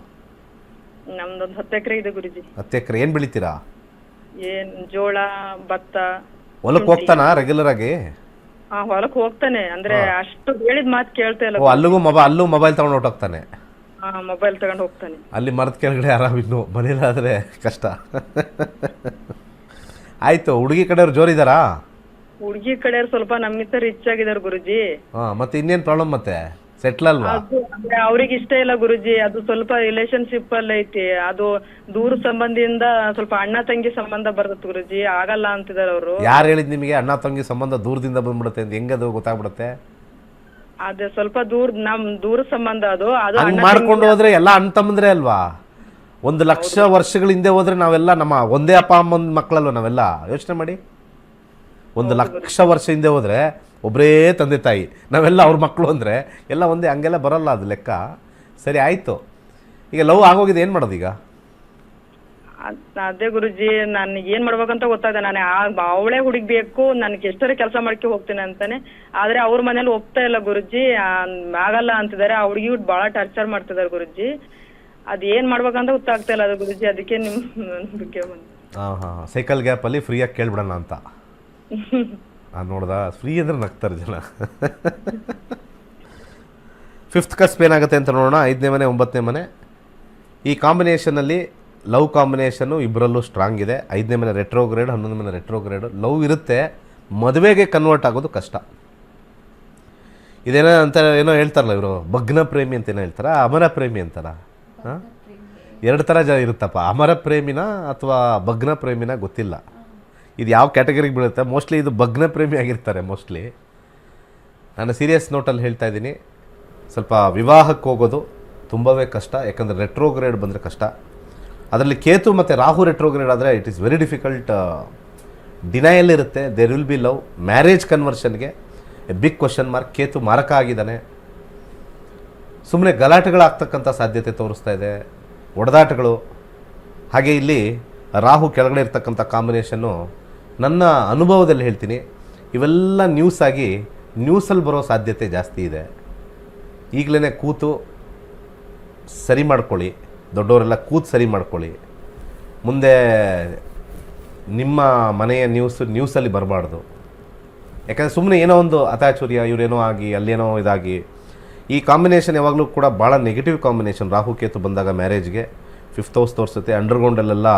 ನಮ್ದೊಂದು 10 ಎಕರೆ ಇದೆ ಗುರುಜಿ. 10 ಎಕರೆ. ಏನು ಬೆಳಿತೀರಾ? ಏನ್ ಜೋಳ, ಭತ್ತ. ಹೊಲಕ್ಕೆ ಹೋಗ್ತಾನಾ ರೆಗ್ಯುಲರ್ ಆಗಿ? ಹೊಲಕ್ ಹೋಗ್ತಾನೆ, ಅಂದ್ರೆ ಅಷ್ಟು ಹೇಳಿದ ಮಾತು ಕೇಳ್ತಾ ಇಲ್ಲ. ಓ, ಅಲ್ಲೂ ಮೊಬೈಲ್ ತಗೊಂಡು ಹೊಟ್ಟೋಗ್ತಾನೆ? ಮೊಬೈಲ್ ತಗೊಂಡು ಹೋಗ್ತಾನೆ. ಅಲ್ಲಿ ಮರದ ಕೆಳಗಡೆ ಆರಾಮ್, ಇನ್ನು ಮನೇಲಾದ್ರೆ ಕಷ್ಟ. ಆಯ್ತು, ಹುಡುಗಿ ಕಡೆಯವ್ರು ಜೋರಿದಾರಾ? ಹುಡುಗಿ ಕಡೆಯವ್ರು ಸ್ವಲ್ಪ ನಮ್ಮಿಂದ ರಿಚ್ ಆಗಿದಾರೆ ಗುರುಜಿ. ಮತ್ತೆ ಇನ್ನೇನ್ ಪ್ರಾಬ್ಲಮ್? ಮತ್ತೆ ಸೆಟ್ಲ್ ಅಲ್ವಾ? ಅದು ಅಂದ್ರೆ ಅವ್ರಿಗೆ ಇಷ್ಟ ಇಲ್ಲ ಗುರುಜಿ, ಅದು ಸ್ವಲ್ಪ ರಿಲೇಶನ್ಶಿಪ್ ಅಲ್ಲಿ ಐತಿ. ಅದು ದೂರ ಸಂಬಂಧಿಯಿಂದ ಸ್ವಲ್ಪ ಅಣ್ಣ ತಂಗಿ ಸಂಬಂಧ ಬರ್ತದೆ ಗುರುಜಿ, ಆಗಲ್ಲ ಅಂತಿದಾರೆ ಅವರು. ಯಾರು ಹೇಳಿದ್ ನಿಮಗೆ ಅಣ್ಣ ತಂಗಿ ಸಂಬಂಧ ದೂರದಿಂದ ಬಂದ್ಬಿಡುತ್ತೆ ಅಂತ? ಹೆಂಗದು ಗೊತ್ತಾಗ್ಬಿಡುತ್ತೆ? ಅದೇ ಸ್ವಲ್ಪ ದೂರ ಸಂಬಂಧ ಅದು ಹಂಗ್ ಮಾಡ್ಕೊಂಡು ಹೋದ್ರೆ ಎಲ್ಲ ಅಣ್ಣ ತಮ್ಮಂದ್ರೆ ಅಲ್ವಾ? 1,00,000 ವರ್ಷಗಳ ಹಿಂದೆ ಹೋದ್ರೆ ನಾವೆಲ್ಲ ನಮ್ಮ ಒಂದೇ ಅಪ್ಪ ಅಮ್ಮನ ಮಕ್ಕಳಲ್ವ ನಾವೆಲ್ಲ? ಯೋಚನೆ ಮಾಡಿ. 1,00,000 ವರ್ಷ ಹಿಂದೆ ಹೋದ್ರೆ ಒಬ್ಬರೇ ತಂದೆ ತಾಯಿ, ನಾವೆಲ್ಲ ಅವ್ರ ಮಕ್ಕಳು ಅಂದರೆ ಎಲ್ಲ ಒಂದೇ. ಹಂಗೆಲ್ಲ ಬರಲ್ಲ ಅದು ಲೆಕ್ಕ. ಸರಿ ಆಯಿತು, ಈಗ ಲವ್ ಆಗೋಗಿದೆ, ಏನು ಮಾಡೋದು ಈಗ? ಅದೇ ಗುರುಜಿ, ನನಗೆ ಏನ್ ಮಾಡ್ಬೇಕಂತ ಗೊತ್ತಾಗ, ನಾನು ಅವಳೇ ಹುಡುಗಿ ಬೇಕು, ನನ್ಗೆ ಎಷ್ಟರ ಕೆಲಸ ಮಾಡ್ಕೆ ಹೋಗ್ತೀನಿ ಅಂತಾನೆ. ಆದ್ರೆ ಅವ್ರ ಮನೇಲಿ ಒಪ್ತಾ ಇಲ್ಲ ಗುರುಜಿ, ಆಗಲ್ಲ ಅಂತಿದ್ದಾರೆ. ಆ ಹುಡುಗಿ ಬಹಳ ಟಾರ್ಚರ್ ಮಾಡ್ತಿದಾರೆ ಗುರುಜಿ. ಅದ್ ಏನ್ ಮಾಡ್ಬೇಕಂತ ಗೊತ್ತಾಗ್ತಾ ಇಲ್ಲ ಅದು ಗುರುಜಿ, ಅದಕ್ಕೆ ನಿಮ್ ಬಗ್ಗೆ ಸೈಕಲ್ ಗ್ಯಾಪಲ್ಲಿ ಫ್ರೀಯಾಗಿ ಕೇಳ್ಬಿಡೋಣ ಅಂತ. ನೋಡ್ದ, ಫ್ರೀ ಅಂದ್ರೆ ನಗ್ತಾರೆ ಜನ. 5th ಕಸ್ಪ್ ಏನಾಗುತ್ತೆ ಅಂತ ನೋಡೋಣ. 5ನೇ ಮನೆ 9ನೇ ಮನೆ, ಈ ಕಾಂಬಿನೇಷನಲ್ಲಿ ಲವ್ ಕಾಂಬಿನೇಷನ್ನು ಇಬ್ಬರಲ್ಲೂ ಸ್ಟ್ರಾಂಗ್ ಇದೆ. 5ನೇ ಮನೆ ರೆಟ್ರೋಗ್ರೇಡ್, 11ನೇ ಮನೆ ರೆಟ್ರೋಗ್ರೇಡ್. ಲವ್ ಇರುತ್ತೆ, ಮದುವೆಗೆ ಕನ್ವರ್ಟ್ ಆಗೋದು ಕಷ್ಟ. ಇದೇನೋ ಅಂತ ಏನೋ ಹೇಳ್ತಾರಲ್ಲ ಇವರು, ಭಗ್ನ ಪ್ರೇಮಿ ಅಂತ ಏನೋ ಹೇಳ್ತಾರ, ಅಮರ ಪ್ರೇಮಿ ಅಂತಾರ. 2 ಥರ ಇರುತ್ತಪ್ಪ, ಅಮರ ಪ್ರೇಮಿನ ಅಥವಾ ಭಗ್ನ ಪ್ರೇಮಿನ ಗೊತ್ತಿಲ್ಲ. ಇದು ಯಾವ ಕ್ಯಾಟಗರಿಗೆ ಬೀಳುತ್ತೆ. ಮೋಸ್ಟ್ಲಿ ಇದು ಭಗ್ನ ಪ್ರೇಮಿ ಆಗಿರ್ತಾರೆ ಮೋಸ್ಟ್ಲಿ. ನಾನು ಸೀರಿಯಸ್ ನೋಟಲ್ಲಿ ಹೇಳ್ತಾ ಇದ್ದೀನಿ, ಸ್ವಲ್ಪ ವಿವಾಹಕ್ಕೆ ಹೋಗೋದು ತುಂಬವೇ ಕಷ್ಟ. ಯಾಕಂದರೆ ರೆಟ್ರೋಗ್ರೇಡ್ ಬಂದರೆ ಕಷ್ಟ. ಅದರಲ್ಲಿ ಕೇತು ಮತ್ತು ರಾಹು ರೆಟ್ರೋಗ್ರೇಡ್ ಆದರೆ it is very difficult. Denial ಇರುತ್ತೆ. There will be love. Marriage ಕನ್ವರ್ಷನ್ಗೆ a big question mark. Ketu ಮಾರಕ ಆಗಿದ್ದಾನೆ. ಸುಮ್ಮನೆ ಗಲಾಟೆಗಳಾಗ್ತಕ್ಕಂಥ ಸಾಧ್ಯತೆ ತೋರಿಸ್ತಾ ಇದೆ, ಒಡೆದಾಟಗಳು. ಹಾಗೆ ಇಲ್ಲಿ ರಾಹು ಕೆಳಗಡೆ ಇರ್ತಕ್ಕಂಥ ಕಾಂಬಿನೇಷನ್ನು ನನ್ನ ಅನುಭವದಲ್ಲಿ ಹೇಳ್ತೀನಿ, ಇವೆಲ್ಲ ನ್ಯೂಸ್ ಆಗಿ ನ್ಯೂಸಲ್ಲಿ ಬರೋ ಸಾಧ್ಯತೆ ಜಾಸ್ತಿ ಇದೆ. ಈಗಲೇ ಕೂತು ಸರಿ ಮಾಡ್ಕೊಳ್ಳಿ, ದೊಡ್ಡವರೆಲ್ಲ ಕೂತು ಸರಿ ಮಾಡ್ಕೊಳ್ಳಿ. ಮುಂದೆ ನಿಮ್ಮ ಮನೆಯ ನ್ಯೂಸಲ್ಲಿ ಬರಬಾರ್ದು. ಯಾಕಂದರೆ ಸುಮ್ಮನೆ ಏನೋ ಒಂದು ಅತಾಚುರ್ಯ, ಇವರೇನೋ ಆಗಿ ಅಲ್ಲೇನೋ ಇದಾಗಿ. ಈ ಕಾಂಬಿನೇಷನ್ ಯಾವಾಗಲೂ ಕೂಡ ಭಾಳ ನೆಗೆಟಿವ್ ಕಾಂಬಿನೇಷನ್. ರಾಹು ಕೇತು ಬಂದಾಗ ಮ್ಯಾರೇಜ್ಗೆ 5th ಹೌಸ್ ತೋರಿಸುತ್ತೆ. ಅಂಡರ್ಗ್ರೌಂಡಲ್ಲೆಲ್ಲ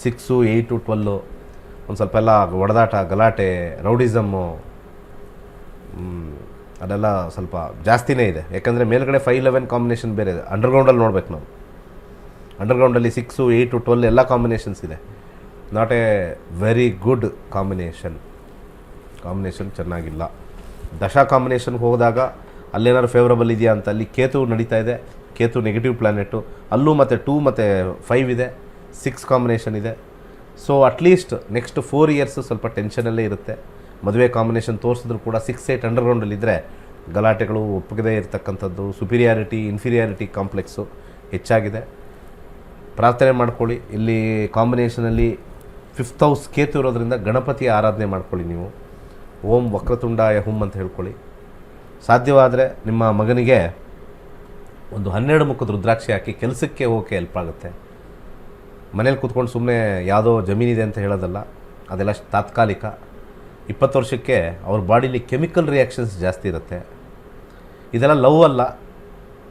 6, 8, 12 ಒಂದು ಸ್ವಲ್ಪ ಎಲ್ಲ ಒಡೆದಾಟ, ಗಲಾಟೆ, ರೌಡಿಸಮ್ಮು ಅದೆಲ್ಲ ಸ್ವಲ್ಪ ಜಾಸ್ತಿನೇ ಇದೆ. ಯಾಕಂದರೆ ಮೇಲ್ಗಡೆ 5, 11 ಕಾಂಬಿನೇಷನ್ ಬೇರೆ ಇದೆ. ಅಂಡರ್ಗ್ರೌಂಡಲ್ಲಿ ನೋಡ್ಬೇಕು ನಾವು. ಅಂಡರ್ಗ್ರೌಂಡಲ್ಲಿ 6, 8, 12 ಎಲ್ಲ ಕಾಂಬಿನೇಷನ್ಸ್ ಇದೆ. Not A very good combination ಚೆನ್ನಾಗಿಲ್ಲ. ದಶಾ ಕಾಂಬಿನೇಷನ್ಗೆ ಹೋದಾಗ ಅಲ್ಲೇನಾದ್ರು ಫೇವರಬಲ್ ಇದೆಯಾ ಅಂತ. ಅಲ್ಲಿ ಕೇತು ನಡೀತಾ ಇದೆ, ಕೇತು ನೆಗೆಟಿವ್ ಪ್ಲ್ಯಾನೆಟು. ಅಲ್ಲೂ ಮತ್ತು 2 ಮತ್ತು 5 ಇದೆ, 6 ಕಾಂಬಿನೇಷನ್ ಇದೆ. ಸೊ ಅಟ್ಲೀಸ್ಟ್ ನೆಕ್ಸ್ಟ್ 4 ಇಯರ್ಸು ಸ್ವಲ್ಪ ಟೆನ್ಷನಲ್ಲೇ ಇರುತ್ತೆ. ಮದುವೆ ಕಾಂಬಿನೇಷನ್ ತೋರಿಸಿದ್ರು ಕೂಡ 6, 8 ಅಂಡರ್ಗ್ರೌಂಡಲ್ಲಿದ್ದರೆ ಗಲಾಟೆಗಳು, ಒಪ್ಪಗದೇ ಇರತಕ್ಕಂಥದ್ದು, ಸುಪೀರಿಯಾರಿಟಿ ಇನ್ಫೀರಿಯಾರಿಟಿ ಕಾಂಪ್ಲೆಕ್ಸು ಹೆಚ್ಚಾಗಿದೆ. ಪ್ರಾರ್ಥನೆ ಮಾಡ್ಕೊಳ್ಳಿ. ಇಲ್ಲಿ ಕಾಂಬಿನೇಷನಲ್ಲಿ 5th ಹೌಸ್ ಕೇತು ಇರೋದ್ರಿಂದ ಗಣಪತಿಯ ಆರಾಧನೆ ಮಾಡ್ಕೊಳ್ಳಿ. ನೀವು ಓಂ ವಕ್ರತುಂಡಾಯ ಹುಂ ಅಂತ ಹೇಳ್ಕೊಳ್ಳಿ. ಸಾಧ್ಯವಾದರೆ ನಿಮ್ಮ ಮಗನಿಗೆ ಒಂದು 12 ಮುಖದ ರುದ್ರಾಕ್ಷಿ ಹಾಕಿ ಕೆಲಸಕ್ಕೆ ಹೋಗೋಕ್ಕೆ ಹೆಲ್ಪ್ ಆಗುತ್ತೆ. ಮನೇಲಿ ಕೂತ್ಕೊಂಡು ಸುಮ್ಮನೆ ಯಾವುದೋ ಜಮೀನಿದೆ ಅಂತ ಹೇಳೋದಲ್ಲ, ಅದೆಲ್ಲ ತಾತ್ಕಾಲಿಕ. 20 ವರ್ಷಕ್ಕೆ ಅವ್ರ ಬಾಡಿಲಿ ಕೆಮಿಕಲ್ ರಿಯಾಕ್ಷನ್ಸ್ ಜಾಸ್ತಿ ಇರುತ್ತೆ. ಇದೆಲ್ಲ ಲವ್ ಅಲ್ಲ,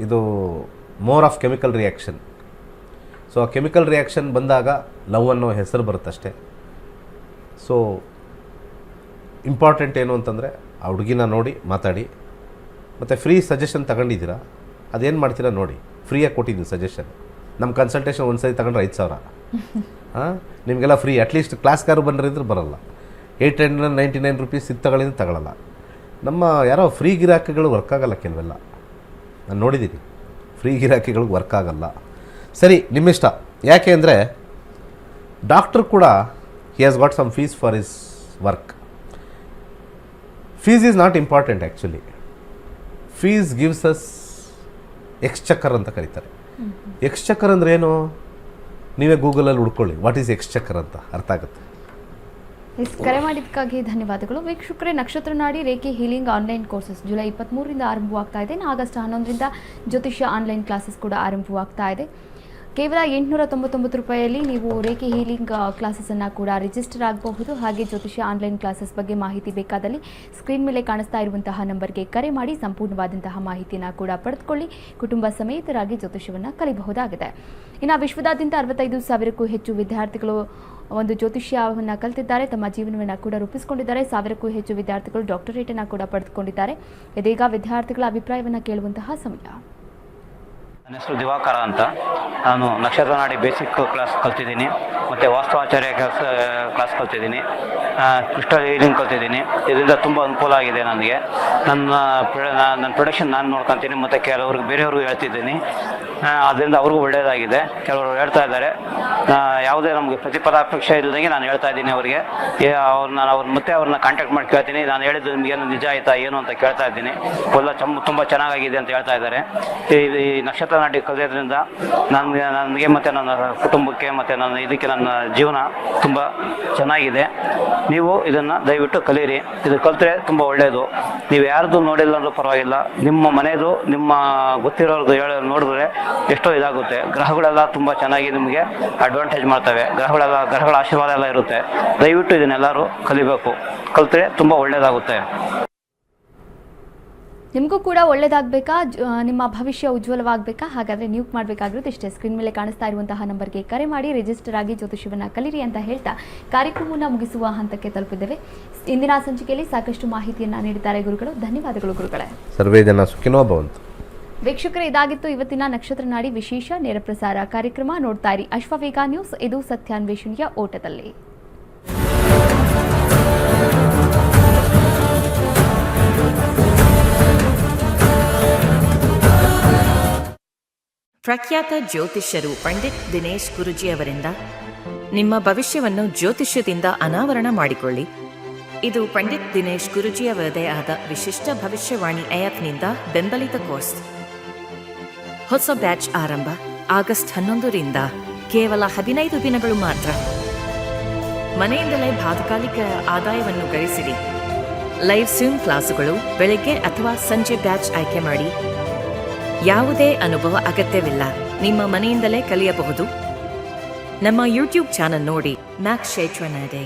ಇದು more of chemical reaction. So ಆ ಕೆಮಿಕಲ್ ರಿಯಾಕ್ಷನ್ ಬಂದಾಗ ಲವ್ ಅನ್ನೋ ಹೆಸರು ಬರುತ್ತಷ್ಟೇ. ಸೊ ಇಂಪಾರ್ಟೆಂಟ್ ಏನು ಅಂತಂದರೆ ಆ ಹುಡುಗಿನ ನೋಡಿ ಮಾತಾಡಿ. ಮತ್ತು ಫ್ರೀ ಸಜೆಷನ್ ತಗೊಂಡಿದ್ದೀರಾ, ಅದೇನು ಮಾಡ್ತೀರಾ ನೋಡಿ. ಫ್ರೀಯಾಗಿ ಕೊಟ್ಟಿದ್ದೀನಿ ಸಜೆಷನ್. ನಮ್ಮ ಕನ್ಸಲ್ಟೇಷನ್ ಒಂದು ಸರಿ ತಗೊಂಡ್ರೆ 5,000. ನಿಮಗೆಲ್ಲ ಫ್ರೀ. ಅಟ್ಲೀಸ್ಟ್ ಕ್ಲಾಸ್ಗಾರು ಬಂದ್ರಿದ್ರೆ ಬರೋಲ್ಲ. 899 rupees ಇದು ತಗೊಳ್ಳಲ್ಲ. ನಮ್ಮ ಯಾರೋ ಫ್ರೀ ಗಿರಾಕಿಗಳು ವರ್ಕ್ ಆಗಲ್ಲ ಕೆಲವೆಲ್ಲ. ನಾನು ನೋಡಿದ್ದೀನಿ, ಫ್ರೀ ಗಿರಾಕಿಗಳಿಗೆ ವರ್ಕ್ ಆಗಲ್ಲ. ಸರಿ, ನಿಮ್ಮಿಷ್ಟ. ಯಾಕೆ ಅಂದರೆ ಡಾಕ್ಟ್ರು ಕೂಡ he has got some fees for his work. Fees is not important actually. Fees gives us ಎಕ್ಸ್ಚಕ್ಕರ್ ಅಂತ ಕರೀತಾರೆ. ಎಕ್ಸ್ಚಕ್ಕರ್ ಅಂದ್ರೆ ಏನು? ನೀವೇ ಗೂಗಲಲ್ಲಿ ಹುಡ್ಕೊಳ್ಳಿ, ವಾಟ್ ಈಸ್ ಎಕ್ಸ್ಚಕ್ಕರ್ ಅಂತ ಅರ್ಥ ಆಗುತ್ತೆ. ಕರೆ ಮಾಡಿದ್ದಕ್ಕಾಗಿ ಧನ್ಯವಾದಗಳು. ವೀಕ್ಷಕರೇ, ನಕ್ಷತ್ರ ನಾಡಿ ರೇಖೆ ಹೀಲಿಂಗ್ ಆನ್ಲೈನ್ ಕೋರ್ಸಸ್ ಜುಲೈ 23ರಿಂದ ಆರಂಭವಾಗ್ತಾ ಇದೆ. ಆಗಸ್ಟ್ 11ರಿಂದ ಜ್ಯೋತಿಷ್ಯ ಆನ್ಲೈನ್ ಕ್ಲಾಸಸ್ ಕೂಡ ಆರಂಭವಾಗ್ತಾ ಇದೆ. ಕೇವಲ 899 ರೂಪಾಯಿಯಲ್ಲಿ ನೀವು ರೇಖೆ ಹೀಲಿಂಗ್ ಕ್ಲಾಸಸನ್ನು ಕೂಡ ರಿಜಿಸ್ಟರ್ ಆಗಬಹುದು. ಹಾಗೆ ಜ್ಯೋತಿಷ್ಯ ಆನ್ಲೈನ್ ಕ್ಲಾಸಸ್ ಬಗ್ಗೆ ಮಾಹಿತಿ ಬೇಕಾದಲ್ಲಿ ಸ್ಕ್ರೀನ್ ಮೇಲೆ ಕಾಣಿಸ್ತಾ ಇರುವಂತಹ ನಂಬರ್ಗೆ ಕರೆ ಮಾಡಿ ಸಂಪೂರ್ಣವಾದಂತಹ ಮಾಹಿತಿಯನ್ನು ಕೂಡ ಪಡೆದುಕೊಳ್ಳಿ. ಕುಟುಂಬ ಸಮೇತರಾಗಿ ಜ್ಯೋತಿಷ್ಯವನ್ನು ಕಲಿಯಬಹುದಾಗಿದೆ. ಇನ್ನು ವಿಶ್ವದಾದ್ಯಂತ 65,000ಕ್ಕೂ ಹೆಚ್ಚು ವಿದ್ಯಾರ್ಥಿಗಳು ಒಂದು ಜ್ಯೋತಿಷ್ಯವನ್ನು ಕಲಿತಿದ್ದಾರೆ, ತಮ್ಮ ಜೀವನವನ್ನು ಕೂಡ ರೂಪಿಸಿಕೊಂಡಿದ್ದಾರೆ. 1000ಕ್ಕೂ ಹೆಚ್ಚು ವಿದ್ಯಾರ್ಥಿಗಳು ಡಾಕ್ಟರೇಟನ್ನು ಕೂಡ ಪಡೆದುಕೊಂಡಿದ್ದಾರೆ. ಇದೀಗ ವಿದ್ಯಾರ್ಥಿಗಳ ಅಭಿಪ್ರಾಯವನ್ನು ಕೇಳುವಂತಹ ಸಮಯ. ನನ್ನ ಹೆಸರು ದಿವಾಕರ ಅಂತ. ನಾನು ನಕ್ಷತ್ರ ನಾಡಿ ಬೇಸಿಕ್ ಕ್ಲಾಸ್ ಕಲ್ತಿದ್ದೀನಿ, ಮತ್ತು ವಾಸ್ತುಆಚಾರ್ಯ ಕ್ಲಾಸ್ ಕಲ್ತಿದ್ದೀನಿ, ಕ್ರಿಸ್ಟಲ್ ಹೀಲಿಂಗ್ ಕಲ್ತಿದ್ದೀನಿ. ಇದರಿಂದ ತುಂಬ ಅನುಕೂಲ ಆಗಿದೆ ನನಗೆ. ನನ್ನ ಪ್ರೊಡಕ್ಷನ್ ನಾನು ನೋಡ್ಕೊತೀನಿ, ಮತ್ತು ಕೆಲವ್ರಿಗೆ ಬೇರೆಯವ್ರಿಗೂ ಹೇಳ್ತಿದ್ದೀನಿ. ಅದರಿಂದ ಅವ್ರಿಗೂ ಒಳ್ಳೆಯದಾಗಿದೆ. ಕೆಲವರು ಹೇಳ್ತಾ ಇದ್ದಾರೆ, ಯಾವುದೇ ನಮಗೆ ಪ್ರತಿಫಲಾಪೇಕ್ಷೆ ಇಲ್ಲದಂಗೆ ನಾನು ಹೇಳ್ತಾ ಇದ್ದೀನಿ ಅವರಿಗೆ. ಅವ್ರನ್ನ ಕಾಂಟ್ಯಾಕ್ಟ್ ಮಾಡಿ ಕೇಳ್ತೀನಿ, ನಾನು ಹೇಳಿದ್ದು ನಿಮಗೇನು ನಿಜ ಆಯಿತಾ ಏನು ಅಂತ ಕೇಳ್ತಾ ಇದ್ದೀನಿ. ಎಲ್ಲ ತುಂಬ ಚೆನ್ನಾಗಾಗಿದೆ ಅಂತ ಹೇಳ್ತಾ ಇದ್ದಾರೆ. ಈ ನಕ್ಷತ್ರ ನಾಟಿ ಕಲಿಯೋದ್ರಿಂದ ನನಗೆ ಮತ್ತು ನನ್ನ ಕುಟುಂಬಕ್ಕೆ ಮತ್ತು ನನ್ನ ಜೀವನ ತುಂಬ ಚೆನ್ನಾಗಿದೆ. ನೀವು ಇದನ್ನು ದಯವಿಟ್ಟು ಕಲೀರಿ. ಇದು ಕಲಿತ್ರೆ ತುಂಬ ಒಳ್ಳೆಯದು. ನೀವು ಯಾರ್ದು ನೋಡಿಲ್ಲ ಅಂದ್ರೂ ಪರವಾಗಿಲ್ಲ, ನಿಮ್ಮ ಮನೆಯದು ನಿಮ್ಮ ಗೊತ್ತಿರೋರ್ದು ನೋಡಿದ್ರೆ ಎಷ್ಟೋ ಇದಾಗುತ್ತೆ. ಗ್ರಹಗಳೆಲ್ಲ ತುಂಬ ಚೆನ್ನಾಗಿ ನಿಮಗೆ ಅಡ್ವಾಂಟೇಜ್ ಮಾಡ್ತವೆ. ಗ್ರಹಗಳ ಆಶೀರ್ವಾದ ಎಲ್ಲ ಇರುತ್ತೆ. ದಯವಿಟ್ಟು ಇದನ್ನೆಲ್ಲರೂ ಕಲಿಬೇಕು. ಕಲಿತ್ರೆ ತುಂಬ ಒಳ್ಳೆಯದಾಗುತ್ತೆ. ನಿಮಗೂ ಕೂಡ ಒಳ್ಳೆಯದಾಗಬೇಕಾ, ನಿಮ್ಮ ಭವಿಷ್ಯ ಉಜ್ವಲವಾಗಬೇಕಾ? ಹಾಗಾದರೆ ನೀವು ಮಾಡಬೇಕಾಗಿರೋದು ಇಷ್ಟೇ. ಸ್ಕ್ರೀನ್ ಮೇಲೆ ಕಾಣಿಸ್ತಾ ಇರುವಂತಹ ನಂಬರ್ಗೆ ಕರೆ ಮಾಡಿ ರಿಜಿಸ್ಟರ್ ಆಗಿ ಜ್ಯೋತಿಷ್ಯವನ್ನು ಕಲಿರಿ ಅಂತ ಹೇಳ್ತಾ ಕಾರ್ಯಕ್ರಮವನ್ನು ಮುಗಿಸುವ ಹಂತಕ್ಕೆ ತಲುಪಿದ್ದೇವೆ. ಇಂದಿನ ಸಂಚಿಕೆಯಲ್ಲಿ ಸಾಕಷ್ಟು ಮಾಹಿತಿಯನ್ನು ನೀಡಿದ್ದಾರೆ ಗುರುಗಳು. ಧನ್ಯವಾದಗಳು ಗುರುಗಳೇ. ಸರ್ವೇ ಜನ ಸುಖಿನೋ ಭವಂತು. ವೀಕ್ಷಕರೇ, ಇದಾಗಿತ್ತು ಇವತ್ತಿನ ನಕ್ಷತ್ರ ನಾಡಿ ವಿಶೇಷ ನೇರ ಪ್ರಸಾರ ಕಾರ್ಯಕ್ರಮ. ನೋಡ್ತಾ ಇರಿ ಅಶ್ವವೇಗ ನ್ಯೂಸ್. ಇದು ಸತ್ಯಾನ್ವೇಷಣೆಯ ಓಟದಲ್ಲಿ. ಪ್ರಖ್ಯಾತ ಜ್ಯೋತಿಷ್ಯರು ಪಂಡಿತ್ ದಿನೇಶ್ ಗುರುಜಿ ಅವರಿಂದ ನಿಮ್ಮ ಭವಿಷ್ಯವನ್ನು ಜ್ಯೋತಿಷ್ಯದಿಂದ ಅನಾವರಣ ಮಾಡಿಕೊಳ್ಳಿ. ಇದು ಪಂಡಿತ್ ದಿನೇಶ್ ಗುರುಜಿ ಅವರದೇ ಆದ ವಿಶಿಷ್ಟ ಭವಿಷ್ಯವಾಣಿ ಆ್ಯಪ್ನಿಂದ ಬೆಂಬಲಿತ ಕೋರ್ಸ್. ಹೊಸ ಬ್ಯಾಚ್ ಆರಂಭ ಆಗಸ್ಟ್ 11ರಿಂದ ಕೇವಲ 15 ದಿನಗಳು ಮಾತ್ರ. ಮನೆಯಿಂದಲೇ ಬಾಧಕಾಲಿಕ ಆದಾಯವನ್ನು ಗಳಿಸಿರಿ. ಲೈವ್ ಸ್ವಿಮ್ ಕ್ಲಾಸುಗಳು ಬೆಳಗ್ಗೆ ಅಥವಾ ಸಂಜೆ ಬ್ಯಾಚ್ ಆಯ್ಕೆ ಮಾಡಿ. ಯಾವುದೇ ಅನುಭವ ಅಗತ್ಯವಿಲ್ಲ, ನಿಮ್ಮ ಮನೆಯಿಂದಲೇ ಕಲಿಯಬಹುದು. ನಮ್ಮ ಯೂಟ್ಯೂಬ್ ಚಾನಲ್ ನೋಡಿ. ಮ್ಯಾಕ್ಸ್ ಶೇಚ್ವನಡೆ.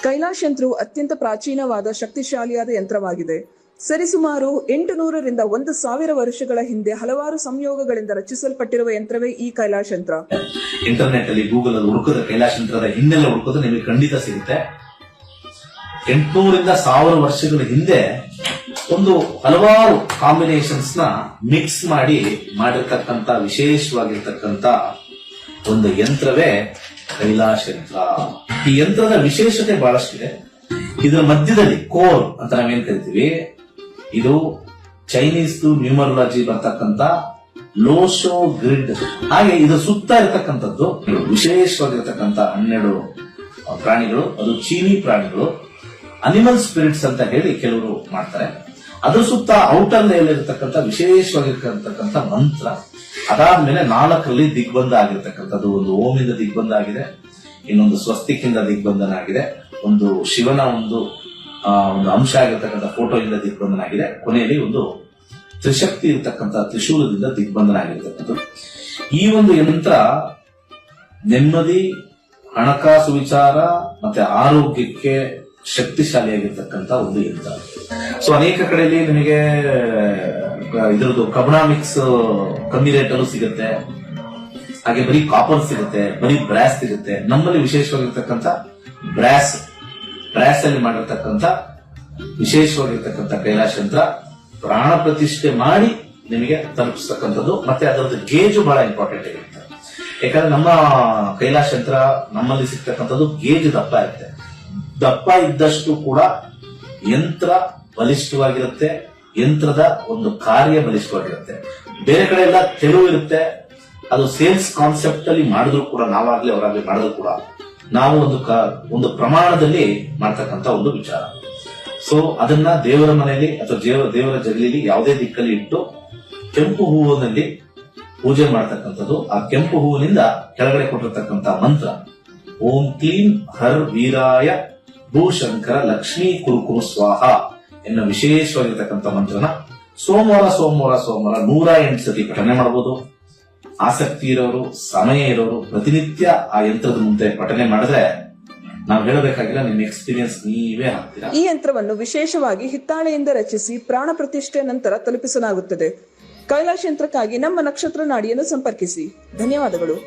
ಕೈಲಾಶ್ ಯಂತ್ರವು ಅತ್ಯಂತ ಪ್ರಾಚೀನವಾದ ಶಕ್ತಿಶಾಲಿಯಾದ ಯಂತ್ರವಾಗಿದೆ. ಸರಿಸುಮಾರು 800ರಿಂದ 1000 ವರ್ಷಗಳ ಹಿಂದೆ ಹಲವಾರು ಸಂಯೋಗಗಳಿಂದ ರಚಿಸಲ್ಪಟ್ಟಿರುವ ಯಂತ್ರವೇ ಈ ಕೈಲಾಶ್ ಯಂತ್ರ. ಇಂಟರ್ನೆಟ್ ಅಲ್ಲಿ ಗೂಗಲ್ ಅಲ್ಲಿ ಹುಡುಕಿದ್ರೆ ಕೈಲಾಶ್ ಯಂತ್ರದ ಹಿನ್ನೆಲೆ ಹುಡುಕಿದ್ರೆ ನಿಮಗೆ ಖಂಡಿತ ಸಿಗುತ್ತೆ. 800ರಿಂದ 1000 ವರ್ಷಗಳ ಹಿಂದೆ ಒಂದು ಹಲವಾರು ಕಾಂಬಿನೇಷನ್ಸ್ ನ ಮಿಕ್ಸ್ ಮಾಡಿರ್ತಕ್ಕಂಥ ವಿಶೇಷವಾಗಿರ್ತಕ್ಕಂಥ ಒಂದು ಯಂತ್ರವೇ ಕೈಲಾಶ್ ಯಂತ್ರ. ಈ ಯಂತ್ರದ ವಿಶೇಷತೆ ಬಹಳಷ್ಟಿದೆ. ಇದರ ಮಧ್ಯದಲ್ಲಿ ಕೋರ್ ಅಂತ ನಾವೇನ್ ಕರಿತೀವಿ, ಇದು ಚೈನೀಸ್ ನ್ಯೂಮರಾಲಜಿ ಬರ್ತಕ್ಕಂಥ ಲೋಶೋ ಗ್ರಿಡ್. ಹಾಗೆ ಇದರ ಸುತ್ತ ಇರತಕ್ಕಂಥದ್ದು ವಿಶೇಷವಾಗಿರ್ತಕ್ಕಂಥ 12 ಪ್ರಾಣಿಗಳು. ಅದು ಚೀನಿ ಪ್ರಾಣಿಗಳು, ಅನಿಮಲ್ ಸ್ಪಿರಿಟ್ಸ್ ಅಂತ ಹೇಳಿ ಕೆಲವರು ಮಾಡ್ತಾರೆ. ಅದ್ರ ಸುತ್ತ ಔಟರ್ ಲೇಯರ್ ಇರತಕ್ಕಂಥ ವಿಶೇಷವಾಗಿರ್ತಕ್ಕಂಥ ಮಂತ್ರ. ಅದಾದ್ಮೇಲೆ 4ರಲ್ಲಿ ದಿಗ್ಬಂಧ ಆಗಿರ್ತಕ್ಕಂಥದ್ದು. ಒಂದು ಓಮಿಂದ ದಿಗ್ಬಂಧ ಆಗಿದೆ, ಇನ್ನೊಂದು ಸ್ವಸ್ತಿಕಿಂದ ದಿಗ್ಬಂಧನ ಆಗಿದೆ, ಒಂದು ಶಿವನ ಒಂದು ಅಂಶ ಆಗಿರ್ತಕ್ಕಂಥ ಫೋಟೋ ಇಂದ ದಿಗ್ಬಂಧನ ಆಗಿದೆ, ಕೊನೆಯಲ್ಲಿ ಒಂದು ತ್ರಿಶಕ್ತಿ ಇರತಕ್ಕಂಥ ತ್ರಿಶೂಲದಿಂದ ದಿಗ್ಬಂಧನ ಆಗಿರ್ತಕ್ಕಂಥದ್ದು. ಈ ಒಂದು ಯಂತ್ರ ನೆಮ್ಮದಿ, ಹಣಕಾಸು ವಿಚಾರ ಮತ್ತೆ ಆರೋಗ್ಯಕ್ಕೆ ಶಕ್ತಿಶಾಲಿಯಾಗಿರ್ತಕ್ಕಂಥ ಒಂದು ಯಂತ್ರ. ಸೊ ಅನೇಕ ಕಡೆಯಲ್ಲಿ ನಿಮಗೆ ಇದರದ್ದು ಕಬ್ನಾಮಿಕ್ಸ್ ಕಮ್ಮಿ ರೇಟ್ ಅಲ್ಲೂ ಸಿಗುತ್ತೆ, ಹಾಗೆ ಬರೀ ಕಾಪರ್ ಸಿಗುತ್ತೆ, ಬರೀ ಬ್ರಾಸ್ ಸಿಗುತ್ತೆ. ನಮ್ಮಲ್ಲಿ ವಿಶೇಷವಾಗಿರ್ತಕ್ಕಂಥ ಬ್ರಾಸ್ ಅಲ್ಲಿ ಮಾಡಿರ್ತಕ್ಕಂಥ ವಿಶೇಷವಾಗಿರ್ತಕ್ಕಂಥ ಕೈಲಾಶ್ ಯಂತ್ರ ಪ್ರಾಣ ಪ್ರತಿಷ್ಠೆ ಮಾಡಿ ನಿಮಗೆ ತಲುಪಿಸ್ತಕ್ಕಂಥದ್ದು. ಮತ್ತೆ ಅದರದ್ದು ಗೇಜು ಬಹಳ ಇಂಪಾರ್ಟೆಂಟ್ ಆಗಿರುತ್ತೆ. ಯಾಕಂದ್ರೆ ನಮ್ಮ ಕೈಲಾಶ್ ಯಂತ್ರ ನಮ್ಮಲ್ಲಿ ಸಿಗ್ತಕ್ಕಂಥದ್ದು ಗೇಜ್ ದಪ್ಪ ಇರುತ್ತೆ. ದಪ್ಪ ಇದ್ದಷ್ಟು ಕೂಡ ಯಂತ್ರ ಬಲಿಷ್ಠವಾಗಿರುತ್ತೆ, ಯಂತ್ರದ ಒಂದು ಕಾರ್ಯ ಬಲಿಷ್ಠವಾಗಿರುತ್ತೆ. ಬೇರೆ ಕಡೆ ಎಲ್ಲ ತೆಳು ಇರುತ್ತೆ, ಅದು ಸೇಲ್ಸ್ ಕಾನ್ಸೆಪ್ಟ್ ಅಲ್ಲಿ ಮಾಡಿದ್ರು ಕೂಡ, ನಾವಾಗ್ಲಿ ಅವರಾಗ್ಲಿ ಮಾಡಿದ್ರು ಕೂಡ ನಾವು ಒಂದು ಪ್ರಮಾಣದಲ್ಲಿ ಮಾಡ್ತಕ್ಕಂಥ ಒಂದು ವಿಚಾರ. ಸೊ ಅದನ್ನ ದೇವರ ಮನೆಯಲ್ಲಿ ಅಥವಾ ದೇವರ ಜಗಲಿಲಿ ಯಾವುದೇ ದಿಕ್ಕಲ್ಲಿ ಇಟ್ಟು ಕೆಂಪು ಹೂವಿನಲ್ಲಿ ಪೂಜೆ ಮಾಡ್ತಕ್ಕಂಥದ್ದು. ಆ ಕೆಂಪು ಹೂವಿನಿಂದ ಕೆಳಗಡೆ ಕೊಟ್ಟಿರ್ತಕ್ಕಂಥ ಮಂತ್ರ ಓಂ ಕ್ಲೀಂ ಹರ್ ವೀರಾಯ ಭೂಶಂಕರ ಲಕ್ಷ್ಮೀ ಕುರುಕುರು ಸ್ವಾಹ ಎನ್ನುವ ವಿಶೇಷವಾಗಿರ್ತಕ್ಕಂಥ ಮಂತ್ರನ ಸೋಮವಾರ 108 ಸತಿ ಪಠನೆ ಮಾಡಬಹುದು. ಆಸಕ್ತಿ ಇರೋರು, ಸಮಯ ಇರೋರು ಪ್ರತಿನಿತ್ಯ ಆ ಯಂತ್ರದ ಮುಂದೆ ಪಠನೆ ಮಾಡಿದ್ರೆ ನಾವು ಹೇಳಬೇಕಾಗಿಲ್ಲ, ನಿಮ್ಮ ಎಕ್ಸ್ಪೀರಿಯನ್ಸ್ ನೀವೇ ಹಾಕ್ತೀರಾ. ಈ ಯಂತ್ರವನ್ನು ವಿಶೇಷವಾಗಿ ಹಿತ್ತಾಳೆಯಿಂದ ರಚಿಸಿ ಪ್ರಾಣ ಪ್ರತಿಷ್ಠೆ ನಂತರ ತಲುಪಿಸಲಾಗುತ್ತದೆ. ಕೈಲಾಶ ಯಂತ್ರಕ್ಕಾಗಿ ನಮ್ಮ ನಕ್ಷತ್ರ ನಾಡಿಯನ್ನು ಸಂಪರ್ಕಿಸಿ. ಧನ್ಯವಾದಗಳು.